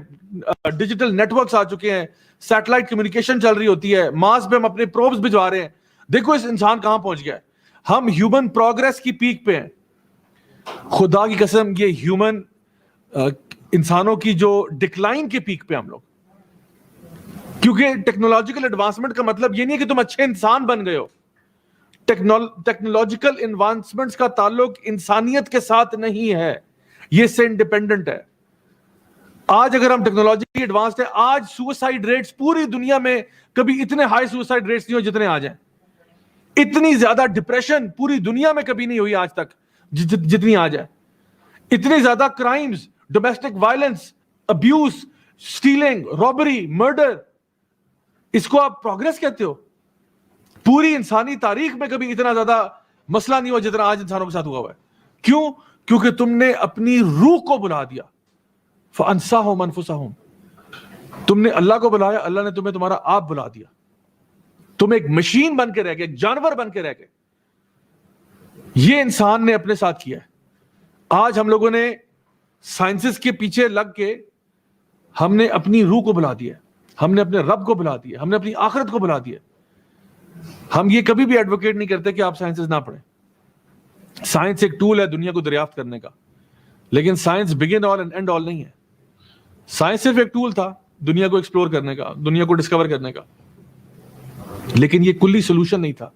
ڈیجیٹل نیٹ ورکس آ چکے ہیں, سیٹلائٹ کمیونیکیشن چل رہی ہوتی ہے, مارس پہ ہم اپنے پروبس بھجوا رہے ہیں. دیکھو اس انسان کہاں پہنچ گیا ہے. ہم ہیومن پروگرس کی پیک پہ ہیں. خدا کی قسم یہ ہیومن انسانوں کی جو ڈکلائن کے پیک پہ ہم لوگ, کیونکہ ٹیکنالوجیکل ایڈوانسمنٹ کا مطلب یہ نہیں ہے کہ تم اچھے انسان بن گئے ہو. ٹیکنالوجیکل ایڈوانسمنٹس کا تعلق انسانیت کے ساتھ نہیں ہے, یہ اس سے انڈیپینڈنٹ ہے. آج اگر ہم ٹیکنالوجی ایڈوانسڈ ہیں, آج سوسائڈ ریٹس پوری دنیا میں کبھی اتنے ہائی سوسائڈ ریٹس نہیں ہوئے جتنے آج ہیں. اتنی زیادہ ڈپریشن پوری دنیا میں کبھی نہیں ہوئی آج تک جتنی آج ہے. اتنی زیادہ crimes, domestic violence, abuse, stealing, robbery, murder, اس کو آپ پروگرس کہتے ہو؟ پوری انسانی تاریخ میں کبھی اتنا زیادہ مسئلہ نہیں ہوا جتنا آج انسانوں کے ساتھ ہوا ہے. کیوں؟ کیونکہ تم نے اپنی روح کو بلا دیا. فَأَنْسَاهُمْ أَنفُسَهُمْ, تم نے اللہ کو بلایا, اللہ نے تمہیں تمہارا آپ بلا دیا. تم ایک مشین بن کے رہ گئے, ایک جانور بن کے رہ گئے. یہ انسان نے اپنے ساتھ کیا ہے. آج ہم لوگوں نے سائنسز کے پیچھے لگ کے ہم نے اپنی روح کو بلا دیا, ہم نے اپنے رب کو بلا دیا, ہم نے اپنی آخرت کو بلا دیا. ہم یہ کبھی بھی ایڈوکیٹ نہیں کرتے کہ آپ سائنسز نہ پڑھیں. سائنس ایک ٹول ہے دنیا کو دریافت کرنے کا, لیکن science begin all and and all نہیں ہے. سائنس صرف ایک ٹول تھا دنیا کو ایکسپلور کرنے کا, دنیا کو ڈسکور کرنے کا, لیکن یہ کلی سولوشن نہیں تھا.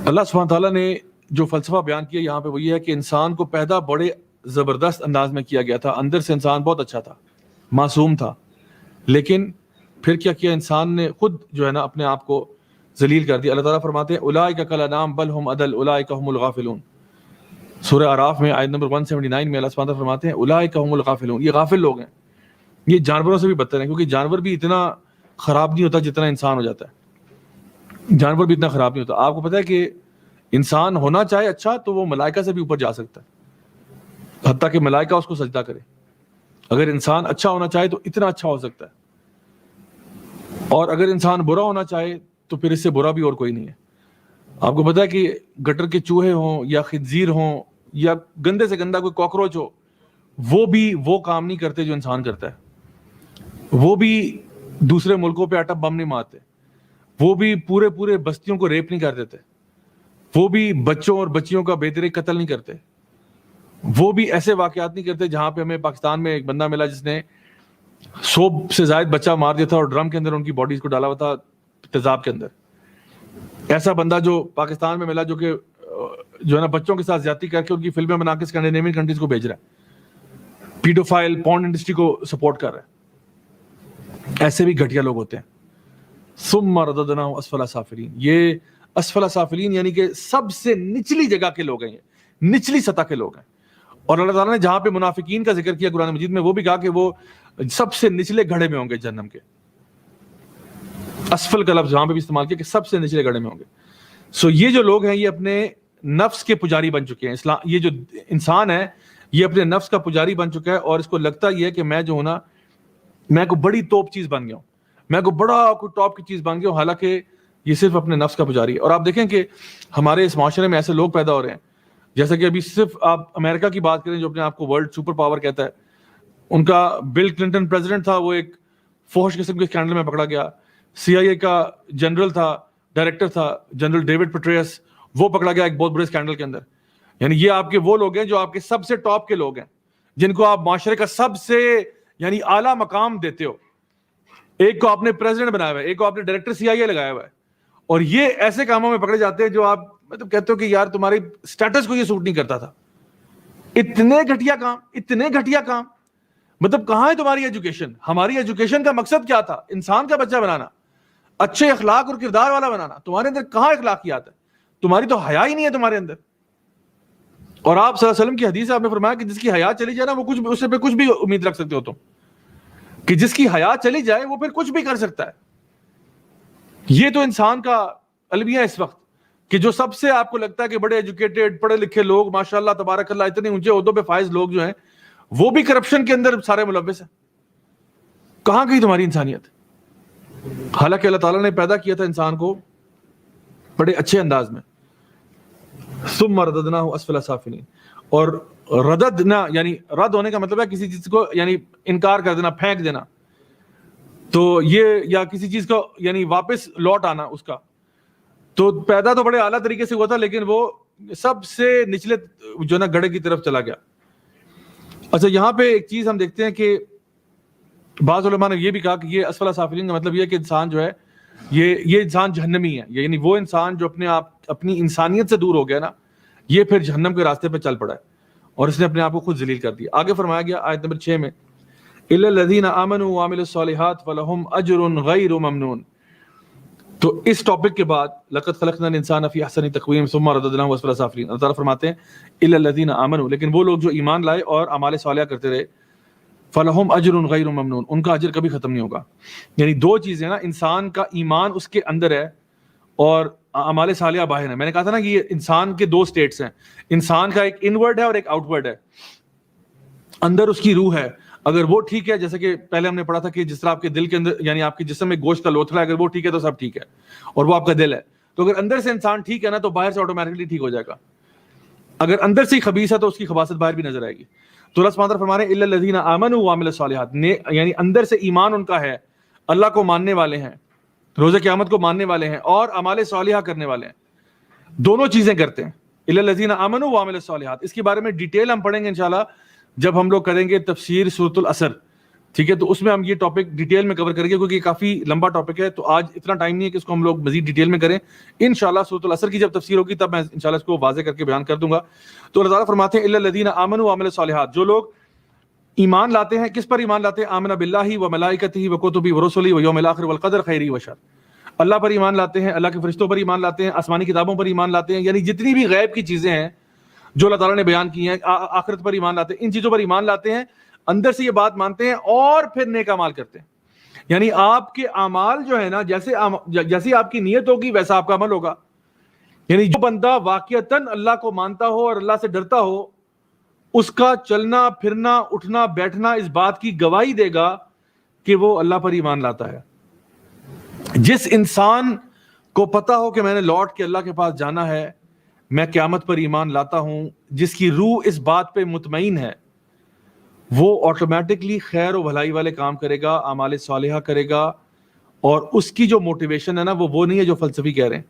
اللہ سبحانہ تعالیٰ نے جو فلسفہ بیان کیا یہاں پہ وہ یہ ہے کہ انسان کو پیدا بڑے زبردست انداز میں کیا گیا تھا. اندر سے انسان بہت اچھا تھا, معصوم تھا, لیکن پھر کیا کیا انسان نے خود جو ہے نا اپنے آپ کو ذلیل کر دیا. اللہ تعالیٰ فرماتے ہیں اولئک کالانعام بل هم اضل اولئک هم الغافلون. سورہ اعراف میں آیت نمبر 179 میں اللہ سبحانہ تعالیٰ فرماتے ہیں اولئک هم الغافلون, یہ غافل لوگ ہیں, یہ جانوروں سے بھی بدتر ہیں, کیونکہ جانور بھی اتنا خراب نہیں ہوتا جتنا انسان ہو جاتا ہے. جانور بھی اتنا خراب نہیں ہوتا. آپ کو پتہ ہے کہ انسان ہونا چاہے اچھا تو وہ ملائکہ سے بھی اوپر جا سکتا ہے, حتیٰ کہ ملائکہ اس کو سجدہ کرے. اگر انسان اچھا ہونا چاہے تو اتنا اچھا ہو سکتا ہے, اور اگر انسان برا ہونا چاہے تو پھر اس سے برا بھی اور کوئی نہیں ہے. آپ کو پتہ ہے کہ گٹر کے چوہے ہوں یا خنزیر ہوں یا گندے سے گندا کوئی کاکروچ ہو, وہ بھی وہ کام نہیں کرتے جو انسان کرتا ہے. وہ بھی دوسرے ملکوں پہ ایٹم بم نہیں مارتے, وہ بھی پورے بستیوں کو ریپ نہیں کر دیتے, وہ بھی بچوں اور بچیوں کا بے دریغ قتل نہیں کرتے, وہ بھی ایسے واقعات نہیں کرتے جہاں پہ ہمیں پاکستان میں ایک بندہ ملا جس نے 100 سے زائد بچہ مار دیا تھا اور ڈرم کے اندر ان کی باڈیز کو ڈالا ہوا تھا تیزاب کے اندر. ایسا بندہ جو پاکستان میں ملا جو کہ جو ہے نا بچوں کے ساتھ زیادتی کر کے ان کی فلمیں بنا کے اسکینڈینیوین کنٹریز کو بھیج رہا ہے, پیڈوفائل پورن انڈسٹری کو سپورٹ کر رہا ہے. ایسے بھی گھٹیا لوگ ہوتے ہیں. ثم رددناہ اسفل سافلین, یہ اسفل سافلین یعنی کہ سب سے نچلی جگہ کے لوگ ہیں, یہ نچلی سطح کے لوگ ہیں. اور اللہ تعالیٰ نے جہاں پہ منافقین کا ذکر کیا قرآن مجید میں, وہ بھی کہا کہ وہ سب سے نچلے گڑھے میں ہوں گے جہنم کے. اسفل کا لفظ جہاں پہ بھی استعمال کیا کہ سب سے نچلے گڑھے میں ہوں گے. سو یہ جو لوگ ہیں یہ اپنے نفس کے پجاری بن چکے ہیں. یہ جو انسان ہے یہ اپنے نفس کا پجاری بن چکا ہے, اور اس کو لگتا یہ ہے کہ میں جو ہوں نا میں کوئی بڑی توپ چیز بن گیا ہوں, میں کوئی بڑا کوئی ٹاپ کی چیز بن گیا ہوں, حالانکہ یہ صرف اپنے نفس کا پجاری ہے. اور آپ دیکھیں کہ ہمارے اس معاشرے میں ایسے لوگ پیدا ہو رہے ہیں, جیسا کہ ابھی صرف آپ امریکہ کی بات کریں جو اپنے آپ کو ورلڈ سپر پاور کہتا ہے, ان کا بل کلنٹن پریزیڈنٹ تھا, وہ ایک فحش قسم کے اسکینڈل میں پکڑا گیا. سی آئی اے کا جنرل تھا, ڈائریکٹر تھا جنرل ڈیوڈ پیٹریس, وہ پکڑا گیا ایک بہت بڑے اسکینڈل کے اندر. یعنی یہ آپ کے وہ لوگ ہیں جو آپ کے سب سے ٹاپ کے لوگ ہیں, جن کو آپ معاشرے کا سب سے یعنی اعلیٰ مقام دیتے ہو. ایک کو آپ نے پریزیڈنٹ بنایا ہوا ہے, ایک کو آپ نے ڈائریکٹر سی آئی اے لگایا ہوا ہے, اور یہ ایسے کاموں میں پکڑے جاتے ہیں جو آپ مطلب کہتے ہو کہ یار تمہاری اسٹیٹس کو یہ سوٹ نہیں کرتا تھا. اتنے گھٹیا کام, مطلب کہاں ہے تمہاری ایجوکیشن؟ ہماری ایجوکیشن کا مقصد کیا تھا؟ انسان کا بچہ بنانا, اچھے اخلاق اور کردار والا بنانا. تمہارے اندر کہاں اخلاقیات ہے؟ تمہاری تو حیا ہی نہیں ہے تمہارے اندر. اور آپ صلی اللہ علیہ وسلم کی حدیث آپ نے فرمایا کہ جس کی حیا چلی جائے نا وہ کچھ اس سے پہ کچھ بھی امید رکھ سکتے ہو تم, کہ جس کی حیا چلی جائے وہ پھر کچھ بھی کر سکتا ہے. یہ تو انسان کا المیہ اس وقت کہ جو سب سے آپ کو لگتا ہے کہ بڑے ایجوکیٹڈ پڑھے لکھے لوگ ماشاءاللہ تبارک اللہ اتنے اونچے عہدوں پہ فائز لوگ جو ہیں وہ بھی کرپشن کے اندر سارے ملوث ہیں. کہاں گئی تمہاری انسانیت؟ حالانکہ اللہ تعالیٰ نے پیدا کیا تھا انسان کو بڑے اچھے انداز میں. ثم رددناہ اسفل سافلین. اور رددنا یعنی رد ہونے کا مطلب ہے کسی چیز کو یعنی انکار کر دینا, پھینک دینا. تو یہ یا کسی چیز کو یعنی واپس لوٹ آنا اس کا. تو پیدا تو بڑے اعلیٰ طریقے سے ہوا تھا لیکن وہ سب سے نچلے جو نا گڑھے کی طرف چلا گیا. اچھا یہاں پہ ایک چیز ہم دیکھتے ہیں کہ بعض علماء نے یہ بھی کہا کہ یہ اسفل سافلین کا مطلب یہ ہے کہ انسان جو ہے یہ انسان جہنمی ہے, یعنی وہ انسان جو اپنی انسانیت سے دور ہو گیا نا, یہ پھر جہنم کے راستے پہ چل پڑا ہے اور اس نے اپنے آپ کو خود ذلیل کر دیا. آگے فرمایا گیا آیت نمبر 6 میں الا الذین آمنوا وعملوا الصالحات فلہم اجر غیر ممنون. تو اس ٹاپک کے بعد لقد خلقنا الانسان فی احسن تقویم ثم رددناہ اسفل سافلین, اللہ تعالیٰ فرماتے ہیں الا الذین آمنوا, لیکن وہ لوگ جو ایمان لائے اور اعمال صالحہ کرتے رہے, فلہم اجر غیر ممنون, ان کا اجر کبھی ختم نہیں ہوگا. یعنی دو چیزیں نا, انسان کا ایمان اس کے اندر ہے اور اعمال صالحہ باہر ہے. میں نے کہا تھا نا کہ یہ انسان کے دو سٹیٹس ہیں, انسان کا ایک انورڈ ہے اور ایک آؤٹ ورڈ ہے. اندر اس کی روح ہے, اگر وہ ٹھیک ہے, جیسے کہ پہلے ہم نے پڑھا تھا کہ جس طرح آپ کے دل کے اندر یعنی آپ کے جسم میں گوشت کا لوتھڑا ہے, اگر وہ ٹھیک ہے تو سب ٹھیک ہے اور وہ آپ کا دل ہے. تو اگر اندر سے انسان ٹھیک ہے نا تو باہر سے آٹومیٹکلی ٹھیک ہو جائے گا. اگر اندر سے ہی خبیث ہے تو اس کی خباثت باہر بھی نظر آئے گی. تو اللہ سبحانہ فرما رہے ہیں الا الذین آمنوا وعملوا الصالحات, یعنی اندر سے ایمان ان کا ہے, اللہ کو ماننے والے ہیں, روز قیامت کو ماننے والے ہیں اور اعمال صالحہ کرنے والے ہیں, دونوں چیزیں کرتے ہیں. الا الذین آمنوا وعملوا الصالحات, اس کے بارے میں ڈیٹیل ہم پڑھیں گے انشاءاللہ جب ہم لوگ کریں گے تفسیر سورۃ العصر, ٹھیک ہے. تو اس میں ہم یہ ٹاپک ڈیٹیل میں کور کریں گے کیونکہ یہ کافی لمبا ٹاپک ہے, تو آج اتنا ٹائم نہیں ہے کہ اس کو ہم لوگ مزید ڈیٹیل میں کریں. انشاءاللہ سورۃ العصر کی جب تفسیر ہوگی تب میں انشاءاللہ اس کو واضح کر کے بیان کر دوں گا. تو اللہ تعالیٰ فرماتے ہیں الا الذین آمنوا وعملوا الصالحات, جو لوگ ایمان لاتے ہیں, کس پر ایمان لاتے ہیں؟ آمن باللہ وملائکتہ وکتبہ ورسلہ والیوم الآخر والقدر خیرہ وشر, اللہ پر ایمان لاتے ہیں, اللہ کے فرشتوں پر ایمان لاتے ہیں, آسمانی کتابوں پر ایمان لاتے ہیں, یعنی جتنی بھی غیب کی چیزیں ہیں جو اللہ تعالیٰ نے بیان کی ہیں, آخرت پر ایمان لاتے ہیں, ان چیزوں پر ایمان لاتے ہیں, اندر سے یہ بات مانتے ہیں اور پھر نیک اعمال کرتے ہیں. یعنی آپ کے اعمال جو ہے نا, جیسی آپ کی نیت ہوگی ویسا آپ کا عمل ہوگا. یعنی جو بندہ واقعتاً اللہ کو مانتا ہو اور اللہ سے ڈرتا ہو, اس کا چلنا پھرنا اٹھنا بیٹھنا اس بات کی گواہی دے گا کہ وہ اللہ پر ایمان لاتا ہے. جس انسان کو پتا ہو کہ میں نے لوٹ کے اللہ کے پاس جانا ہے, میں قیامت پر ایمان لاتا ہوں, جس کی روح اس بات پہ مطمئن ہے, وہ آٹومیٹکلی خیر و بھلائی والے کام کرے گا, اعمال صالحہ کرے گا. اور اس کی جو موٹیویشن ہے نا وہ نہیں ہے جو فلسفی کہہ رہے ہیں,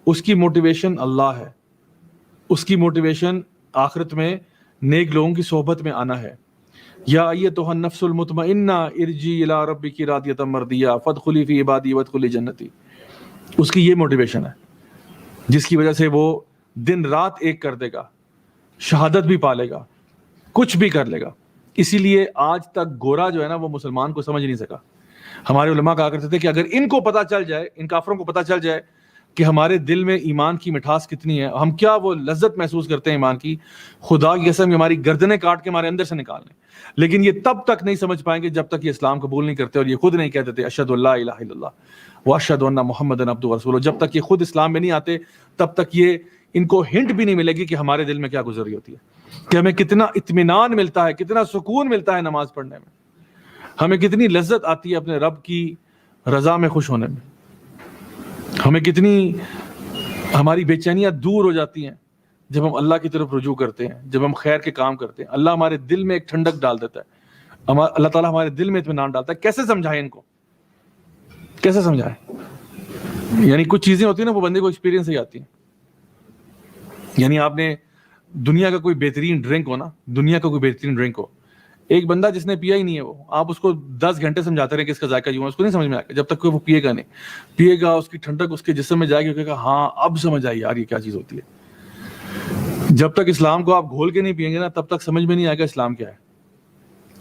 اس کی موٹیویشن اللہ ہے, اس کی موٹیویشن آخرت میں نیک لوگوں کی صحبت میں آنا ہے. یا ایتھا النفس المطمئنہ ارجعی الی ربک راضیۃ مرضیہ فادخلی فی عبادی وادخلی جنتی. اس کی یہ موٹیویشن ہے جس کی وجہ سے وہ دن رات ایک کر دے گا, شہادت بھی پالے گا, کچھ بھی کر لے گا. اسی لیے آج تک گورا جو ہے نا وہ مسلمان کو سمجھ نہیں سکا. ہمارے علماء کہا کرتے تھے کہ اگر ان کو پتہ چل جائے, ان کافروں کو پتہ چل جائے کہ ہمارے دل میں ایمان کی مٹھاس کتنی ہے, ہم کیا وہ لذت محسوس کرتے ہیں ایمان کی, خدا کی قسم ہماری گردنیں کاٹ کے ہمارے اندر سے نکال لیں. لیکن یہ تب تک نہیں سمجھ پائیں گے جب تک یہ اسلام قبول نہیں کرتے اور یہ خود نہیں کہتے تھے اشہد ان لا الہ الا اللہ واشہد ان محمد عبدہ ورسولہ. جب تک یہ خود اسلام میں نہیں آتے تب تک یہ ان کو ہنٹ بھی نہیں ملے گی کہ ہمارے دل میں کیا گزر رہی ہوتی ہے, کہ ہمیں کتنا اطمینان ملتا ہے, کتنا سکون ملتا ہے نماز پڑھنے میں, ہمیں کتنی لذت آتی ہے اپنے رب کی رضا میں خوش ہونے میں, ہمیں کتنی ہماری بے چینیاں دور ہو جاتی ہیں جب ہم اللہ کی طرف رجوع کرتے ہیں, جب ہم خیر کے کام کرتے ہیں. اللہ ہمارے دل میں ایک ٹھنڈک ڈال دیتا ہے, اللہ تعالیٰ ہمارے دل میں اطمینان ڈالتا ہے. کیسے سمجھائیں ان کو, کیسے سمجھائیں؟ یعنی کچھ چیزیں ہوتی ہیں نا وہ بندے کو ایکسپیرینس ہی آتی ہیں. یعنی آپ نے دنیا کا کوئی بہترین ڈرنک ہو نا, دنیا کا کوئی بہترین ڈرنک ہو, ایک بندہ جس نے پیا ہی نہیں ہے, وہ آپ اس کو 10 گھنٹے سمجھاتے رہے کہ اس کا ذائقہ یوں ہے, اس کو نہیں سمجھ میں آئے گا جب تک کہ وہ پیے گا نہیں. پیے گا, اس کی ٹھنڈک اس کے جسم میں جائے گی, کہے گا ہاں اب سمجھ آئی یار یہ کیا چیز ہوتی ہے. جب تک اسلام کو آپ گھول کے نہیں پیئیں گے نا تب تک سمجھ میں نہیں آئے گا اسلام کیا ہے.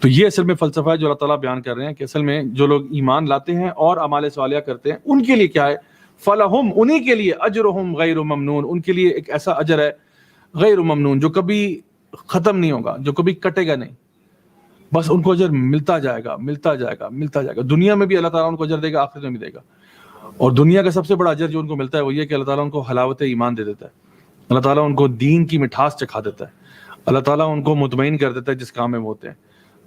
تو یہ اصل میں فلسفہ ہے جو اللہ تعالیٰ بیان کر رہے ہیں کہ اصل میں جو لوگ ایمان لاتے ہیں اور اعمال صالحہ کرتے ہیں ان کے لیے کیا ہے, فلہم, انہی کے لیے, اجرہم غیر ممنون, ان کے لیے ایک ایسا اجر ہے غیر ممنون جو کبھی ختم نہیں ہوگا, جو کبھی کٹے گا نہیں. بس ان کو اجر ملتا جائے گا, ملتا جائے گا, ملتا جائے گا. دنیا میں بھی اللہ تعالیٰ ان کو اجر دے گا, آخرت میں بھی دے گا. اور دنیا کا سب سے بڑا اجر جو ان کو ملتا ہے وہ یہ کہ اللہ تعالیٰ ان کو حلاوت ایمان دے دیتا ہے، اللہ تعالیٰ ان کو دین کی مٹھاس چکھا دیتا ہے، اللہ تعالیٰ ان کو مطمئن کر دیتا ہے جس کام میں وہ ہوتے ہیں،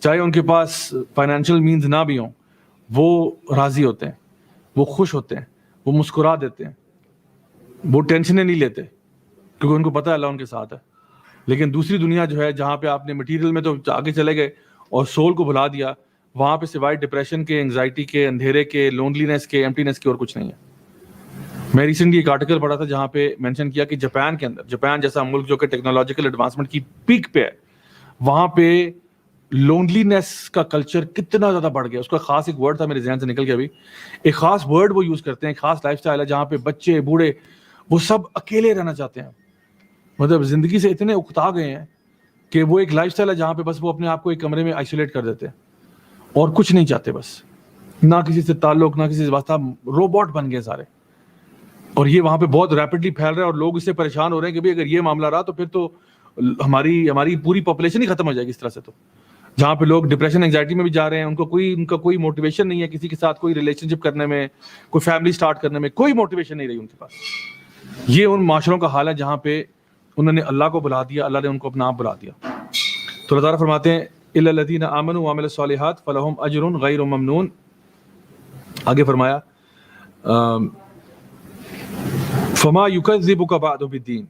چاہے ان کے پاس فائنینشیل مینز نہ بھی ہوں، وہ راضی ہوتے ہیں، وہ خوش ہوتے ہیں، وہ مسکرا دیتے ہیں، وہ ٹینشنیں نہیں لیتے کیونکہ ان کو پتہ ہے اللہ ان کے ساتھ ہے۔ لیکن دوسری دنیا جو ہے جہاں پہ آپ نے مٹیریل میں تو آگے چلے گئے اور سول کو بھلا دیا، وہاں پہ سوائے ڈپریشن کے، انگزائٹی کے، اندھیرے کے، لونلینس کے، ایمٹینس کے اور کچھ نہیں ہے۔ میں ریسنٹلی ایک آرٹیکل پڑھا تھا جہاں پہ مینشن کیا کہ جاپان کے اندر، جاپان جیسا ملک جو کہ ٹیکنالوجیکل ایڈوانسمنٹ کی پیک پہ ہے، وہاں پہ لونلینس کا کلچر کتنا زیادہ بڑھ گیا۔ اس کا خاص ایک ورڈ تھا میرے ذہن سے نکل گیا ابھی، ایک خاص ورڈ وہ یوز کرتے ہیں، ایک خاص لائف سٹائل ہے جہاں پہ بچے بوڑھے وہ سب اکیلے رہنا چاہتے ہیں، مطلب زندگی سے اتنے اکتا گئے ہیں کہ وہ ایک لائف سٹائل ہے جہاں پہ بس وہ اپنے آپ کو ایک کمرے میں آئسولیٹ کر دیتے ہیں اور کچھ نہیں چاہتے، بس نہ کسی سے تعلق، نہ کسی سے واسطہ، روبوٹ بن گئے سارے۔ اور یہ وہاں پہ بہت ریپڈلی پھیل رہا ہے اور لوگ اس سے پریشان ہو رہے ہیں کہ بھی اگر یہ معاملہ رہا تو پھر تو ہماری پوری پاپولیشن ہی ختم ہو جائے گی اس طرح سے۔ تو جہاں پہ لوگ ڈپریشن انگزائٹی میں بھی جا رہے ہیں، ان کا کوئی موٹیویشن نہیں ہے کسی کے ساتھ کوئی ریلیشن شپ کرنے میں، کوئی فیملی سٹارٹ کرنے میں، کوئی موٹیویشن نہیں رہی ان کے پاس۔ یہ ان معاشروں کا حال ہے جہاں پہ انہوں نے اللہ کو بلا دیا، اللہ نے ان کو اپنا آپ بلا دیا۔ تو اللہ تعالیٰ فرماتے ہیں الا الذین آمنوا وعملوا الصالحات فلہم اجر غیر ممنون۔ آگے فرمایا فما یکذبک بعد بالدین،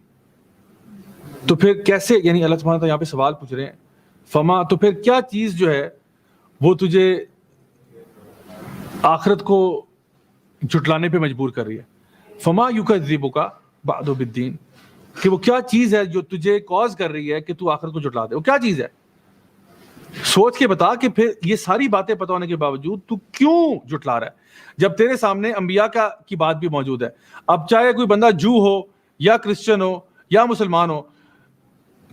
تو پھر کیسے، یعنی اللہ سبحانہ یہاں پہ سوال پوچھ رہے ہیں، فما تو پھر کیا چیز جو ہے وہ تجھے آخرت کو جھٹلانے پہ مجبور کر رہی ہے، فما یکذبک بعد بالدین، کہ وہ کیا چیز ہے جو تجھے کاز کر رہی ہے کہ تو آخرت کو جھٹلا دے، وہ کیا چیز ہے؟ سوچ کے بتا کہ پھر یہ ساری باتیں پتہ ہونے کے باوجود تو کیوں جھٹلا رہا ہے جب تیرے سامنے انبیاء کی بات بھی موجود ہے۔ اب چاہے کوئی بندہ جو ہو یا کرسچن ہو یا مسلمان ہو،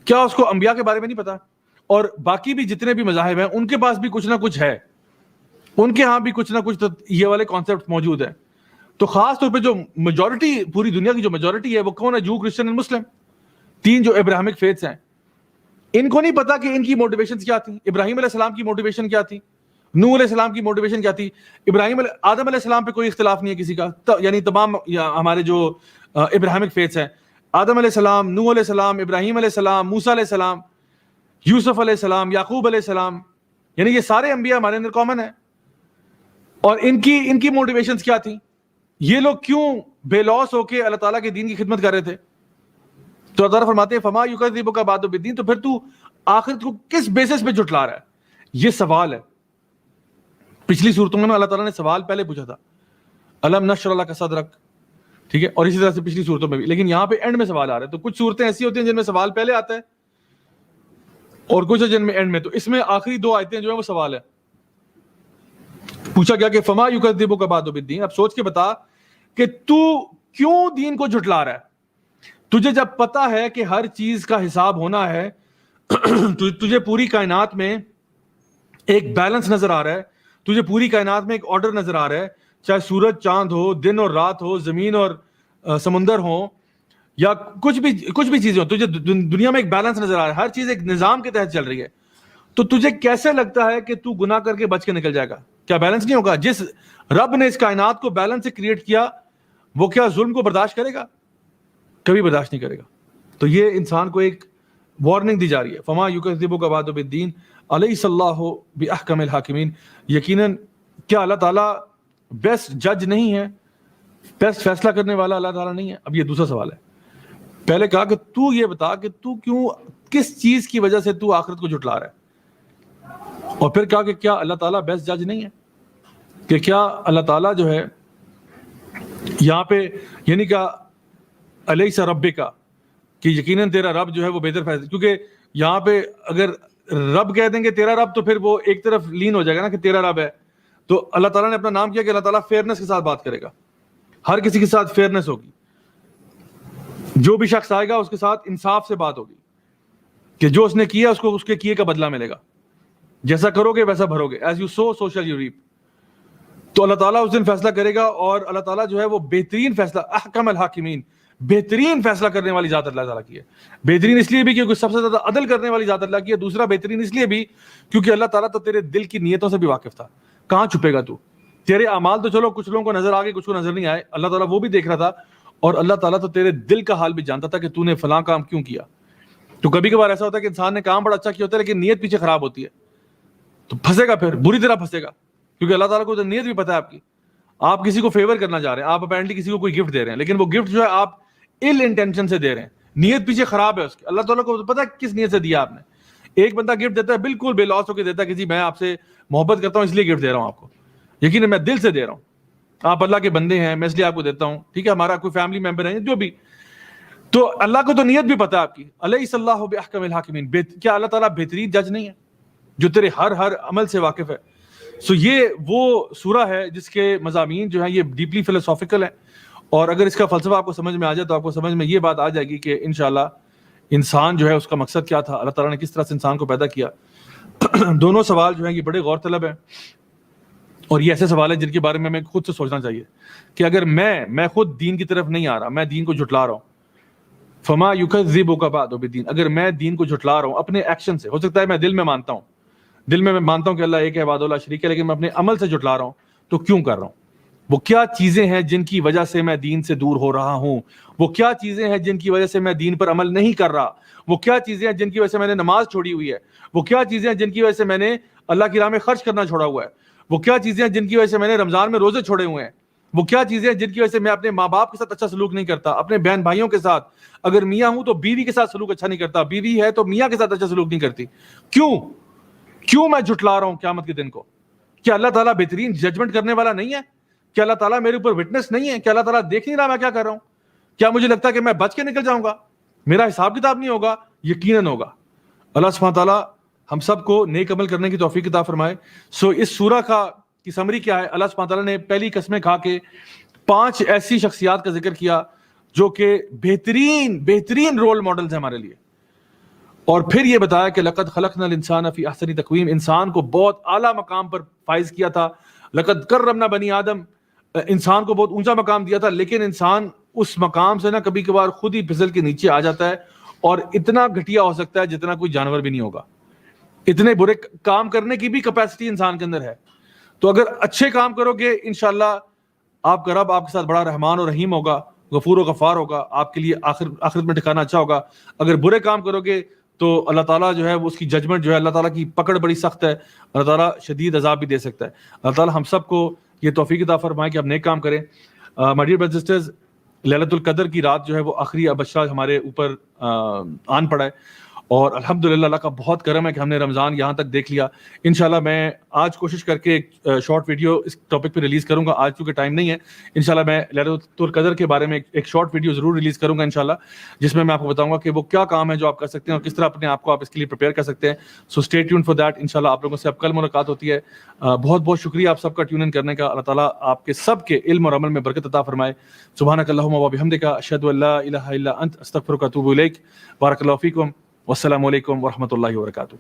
کیا اس کو انبیاء کے بارے میں نہیں پتا؟ اور باقی بھی جتنے بھی مذاہب ہیں ان کے پاس بھی کچھ نہ کچھ ہے، ان کے ہاں بھی کچھ نہ کچھ یہ والے کانسیپٹ موجود ہیں۔ تو خاص طور پہ جو میجورٹی، پوری دنیا کی جو میجورٹی ہے وہ کون ہے؟ جو کرسچن اور مسلم، تین جو ابراہمک فیتھس ہیں، ان کو نہیں پتا کہ ان کی موٹیویشنز کیا تھی۔ ابراہیم علیہ السلام کی موٹیویشن کیا تھی، نوح علیہ السلام کی موٹیویشن کیا تھی، آدم علیہ السلام پہ کوئی اختلاف نہیں ہے کسی کا، یعنی تمام ہمارے جو ابراہمک فیتھس ہیں، آدم علیہ السلام، نوح علیہ السلام، ابراہیم علیہ السلام، موسیٰ علیہ السلام، یوسف علیہ السلام، یعقوب علیہ السلام، یعنی یہ سارے انبیاء ہمارے اندر کامن ہیں۔ اور ان کی موٹیویشنز کیا تھی؟ یہ لوگ کیوں بے لوث ہو کے اللہ تعالیٰ کے دین کی خدمت کر رہے تھے؟ تو اللہ تعالیٰ فرماتے ہیں فما یکذبک بعد بالدین، تو پھر تو آخرت کو کس بیسس پہ جھٹلا رہا ہے؟ یہ سوال ہے۔ پچھلی صورتوں میں اللہ تعالیٰ نے سوال پہلے پوچھا تھا، الم نشرح لک صدرک، ٹھیک ہے، اور اسی طرح سے پچھلی صورتوں میں بھی، لیکن یہاں پہ اینڈ میں سوال آ رہا ہے۔ تو کچھ صورتیں ایسی ہوتی ہیں جن میں سوال پہلے آتا ہے اور کچھ جن میں اینڈ میں، تو اس میں آخری دو آیتیں جو ہیں وہ سوال ہے۔ پوچھا گیا کہ فما یکذبک بعد بالدین، اب سوچ کے بتا کہ تو کیوں دین کو جھٹلا رہا ہے؟ تجھے جب پتا ہے کہ ہر چیز کا حساب ہونا ہے، تجھے پوری کائنات میں ایک بیلنس نظر آ رہا ہے، تجھے پوری کائنات میں ایک آرڈر نظر آ رہا ہے، چاہے سورج چاند ہو، دن اور رات ہو، زمین اور سمندر ہو، یا کچھ بھی چیزیں ہو، تجھے دنیا میں ایک بیلنس نظر آ رہا ہے، ہر چیز ایک نظام کے تحت چل رہی ہے، تو تجھے کیسے لگتا ہے کہ تو گناہ کر کے بچ کے نکل جائے گا؟ کیا بیلنس نہیں ہوگا؟ جس رب نے اس کائنات کو بیلنس سے کریٹ کیا وہ کیا ظلم کو برداشت کرے گا؟ کبھی برداشت نہیں کرے گا۔ تو یہ انسان کو ایک وارننگ دی جا رہی ہے، فما یکذبک بعد بالدین الیس اللہ باحکم الحاکمین، یقیناً کیا اللہ تعالیٰ بیسٹ جج نہیں ہے، بیسٹ فیصلہ کرنے والا اللہ تعالیٰ نہیں ہے؟ اب یہ دوسرا سوال ہے۔ پہلے کہا کہ تو یہ بتا کہ تو کیوں، کس چیز کی وجہ سے تو آخرت کو جھٹلا رہا ہے، اور پھر کہا کہ کیا اللہ تعالیٰ بیسٹ جج نہیں ہے، کہ کیا اللہ تعالیٰ جو ہے یہاں پہ یعنی کہ الیس ربک، کہ یقیناً تیرا رب جو ہے وہ بہتر فیصلہ، کیونکہ یہاں پہ اگر رب کہہ دیں گے تیرا رب تو پھر وہ ایک طرف لین ہو جائے گا نا کہ تیرا رب ہے، تو اللہ تعالیٰ نے اپنا نام کیا کہ اللہ تعالیٰ فیئرنس کے ساتھ بات کرے گا، ہر کسی کے ساتھ فیئرنس ہوگی، جو بھی شخص آئے گا اس کے ساتھ انصاف سے بات ہوگی کہ جو اس نے کیا اس کو اس کے کیے کا بدلہ ملے گا، جیسا کرو گے ویسا بھرو گے، ایز یو سو سو شل یو ریپ۔ تو اللہ تعالیٰ اس دن فیصلہ کرے گا، اور اللہ تعالیٰ جو ہے وہ بہترین فیصلہ، احکم الحاکمین، بہترین فیصلہ کرنے والی ذات اللہ تعالیٰ کی ہے۔ بہترین اس لیے بھی کیونکہ سب سے زیادہ عدل کرنے والی ذات اللہ کی ہے، دوسرا بہترین اس لیے بھی کیونکہ اللہ تعالیٰ تو تیرے دل کی نیتوں سے بھی واقف تھا، کہاں چھپے گا تو؟ تیرے اعمال تو چلو کچھ لوگوں کو نظر آ گئے, کچھ کو نظر نہیں آئے, اللہ تعالیٰ وہ بھی دیکھ رہا تھا, اور اللہ تعالیٰ تو تیرے دل کا حال بھی جانتا تھا کہ تو نے فلاں کام کیوں کیا. تو کبھی کبھار ایسا ہوتا ہے کہ انسان نے کام بڑا اچھا کیا ہوتا ہے لیکن نیت پیچھے خراب ہوتی ہے, تو پھنسے گا, پھر بری طرح پھنسے گا, کیونکہ اللہ تعالیٰ کو تو نیت بھی پتہ ہے آپ کی. آپ کسی کو فیور کرنا چاہ رہے ہیں, آپ اپیرنٹلی کسی کو کوئی گفٹ دے رہے ہیں, لیکن وہ گفٹ جو ہے آپ ال انٹینشن سے دے رہے ہیں, نیت پیچھے خراب ہے اس کی. اللہ تعالیٰ کو پتہ ہے کس نیت سے دیا آپ نے. ایک بندہ گفٹ دیتا ہے بالکل بے لوس ہو کے دیتا ہے کہ جی میں آپ سے محبت کرتا ہوں اس لیے گفٹ دے رہا ہوں آپ کو, یقین میں دل سے دے رہا ہوں, آپ اللہ کے بندے ہیں میں اس لیے آپ کو دیتا ہوں, ٹھیک ہے, ہمارا کوئی فیملی ممبر ہے جو بھی, تو اللہ کو تو نیت بھی پتہ ہے آپ کی. الیس اللہ باحکم الحاکمین, کیا اللہ تعالیٰ بہترین جج نہیں ہے جو تیرے ہر عمل سے واقف ہے. سو یہ وہ سورہ ہے جس کے مضامین جو ہیں یہ ڈیپلی فلسافیکل ہیں, اور اگر اس کا فلسفہ آپ کو سمجھ میں آ جائے تو آپ کو سمجھ میں یہ بات آ جائے گی کہ انشاءاللہ انسان جو ہے اس کا مقصد کیا تھا, اللہ تعالیٰ نے کس طرح سے انسان کو پیدا کیا. دونوں سوال جو ہیں یہ بڑے غور طلب ہیں, اور یہ ایسے سوال ہیں جن کے بارے میں ہمیں خود سے سوچنا چاہیے کہ اگر میں خود دین کی طرف نہیں آ رہا, میں دین کو جھٹلا رہا ہوں, فما یکذبک بعد بالدین, اگر میں دین کو جھٹلا رہا ہوں اپنے ایکشن سے, ہو سکتا ہے میں دل میں مانتا ہوں, میں مانتا ہوں کہ اللہ ایک ہے وحدہ لا شریک ہے, لیکن میں اپنے عمل سے جھٹلا رہا ہوں, تو کیوں کر رہا ہوں؟ وہ کیا چیزیں ہیں جن کی وجہ سے میں دین سے دور ہو رہا ہوں؟ وہ کیا چیزیں ہیں جن کی وجہ سے میں دین پر عمل نہیں کر رہا؟ وہ کیا چیزیں ہیں جن کی وجہ سے میں نے نماز چھوڑی ہوئی ہے؟ وہ کیا چیزیں ہیں جن کی وجہ سے میں نے اللہ کی راہ میں خرچ کرنا چھوڑا ہوا ہے؟ وہ کیا چیزیں ہیں جن کی وجہ سے میں نے رمضان میں روزے چھوڑے ہوئے ہیں؟ وہ کیا چیزیں ہیں جن کی وجہ سے میں اپنے ماں باپ کے ساتھ اچھا سلوک نہیں کرتا, اپنے بہن بھائیوں کے ساتھ, اگر میاں ہوں تو بیوی کے ساتھ سلوک اچھا نہیں کرتا, بیوی ہے تو میاں کے ساتھ اچھا سلوک نہیں کرتی؟ کیوں میں جھٹلا رہا ہوں قیامت کے دن کو؟ کیا اللہ تعالیٰ بہترین ججمنٹ کرنے والا نہیں ہے؟ کیا اللہ تعالیٰ میرے اوپر وٹنس نہیں ہے؟ کیا اللہ تعالیٰ دیکھ نہیں رہا میں کیا کر رہا ہوں؟ کیا مجھے لگتا ہے کہ میں بچ کے نکل جاؤں گا, میرا حساب کتاب نہیں ہوگا؟ یقیناً ہوگا. اللہ سبحانہ تعالیٰ ہم سب کو نیک عمل کرنے کی توفیق عطا فرمائے. سو اس سورہ کی سمری کیا ہے؟ اللہ سبحانہ تعالیٰ نے پہلی قسمیں کھا کے 5 ایسی شخصیات کا ذکر کیا جو کہ بہترین رول ماڈلز ہیں ہمارے لیے, اور پھر یہ بتایا کہ لقد خلقنا الانسان فی احسن تقویم, انسان کو بہت اعلیٰ مقام پر فائز کیا تھا. لقد کرمنا بنی آدم, انسان کو بہت اونچا مقام دیا تھا, لیکن انسان اس مقام سے نا کبھی کبھار خود ہی پھسل کے نیچے آ جاتا ہے, اور اتنا گھٹیا ہو سکتا ہے جتنا کوئی جانور بھی نہیں ہوگا. اتنے برے کام کرنے کی بھی کیپیسٹی انسان کے اندر ہے. تو اگر اچھے کام کرو گے انشاءاللہ آپ کا رب آپ کے ساتھ بڑا رحمان اور رحیم ہوگا, غفور و غفار ہوگا, آپ کے لیے آخرت میں ٹھکانا اچھا ہوگا. اگر برے کام کرو گے تو اللہ تعالیٰ جو ہے اس کی ججمنٹ جو ہے, اللہ تعالیٰ کی پکڑ بڑی سخت ہے, اللہ تعالیٰ شدید عذاب بھی دے سکتا ہے. اللہ تعالیٰ ہم سب کو یہ توفیق عطا فرمائے کہ ہم نیک کام کریں. My dear brothers and sisters, لیلۃ القدر کی رات جو ہے وہ آخری ابشرہ ہمارے اوپر آن پڑا ہے, اور الحمدللہ اللہ کا بہت کرم ہے کہ ہم نے رمضان یہاں تک دیکھ لیا. انشاءاللہ میں آج کوشش کر کے ایک شارٹ ویڈیو اس ٹاپک پہ ریلیز کروں گا. آج چونکہ ٹائم نہیں ہے, انشاءاللہ میں لیلۃ القدر کے بارے میں ایک شارٹ ویڈیو ضرور ریلیز کروں گا انشاءاللہ, جس میں آپ کو بتاؤں گا کہ وہ کیا کام ہے جو آپ کر سکتے ہیں اور کس طرح اپنے آپ کو آپ اس کے لیے پریپیئر کر سکتے ہیں. So stay tuned for that. انشاءاللہ آپ لوگوں سے اب کل ملاقات ہوتی ہے. بہت بہت شکریہ آپ سب کا ٹیون ان کرنے کا. اللہ تعالیٰ آپ کے سب کے علم اور عمل میں برکت عطا فرمائے. سبحانک اللہم و بحمدک, اشہد ان لا الہ الا انت, استغفرک و اتوب الیک. بارک اللہ فیکم, والسلام علیکم ورحمۃ اللہ وبرکاتہ.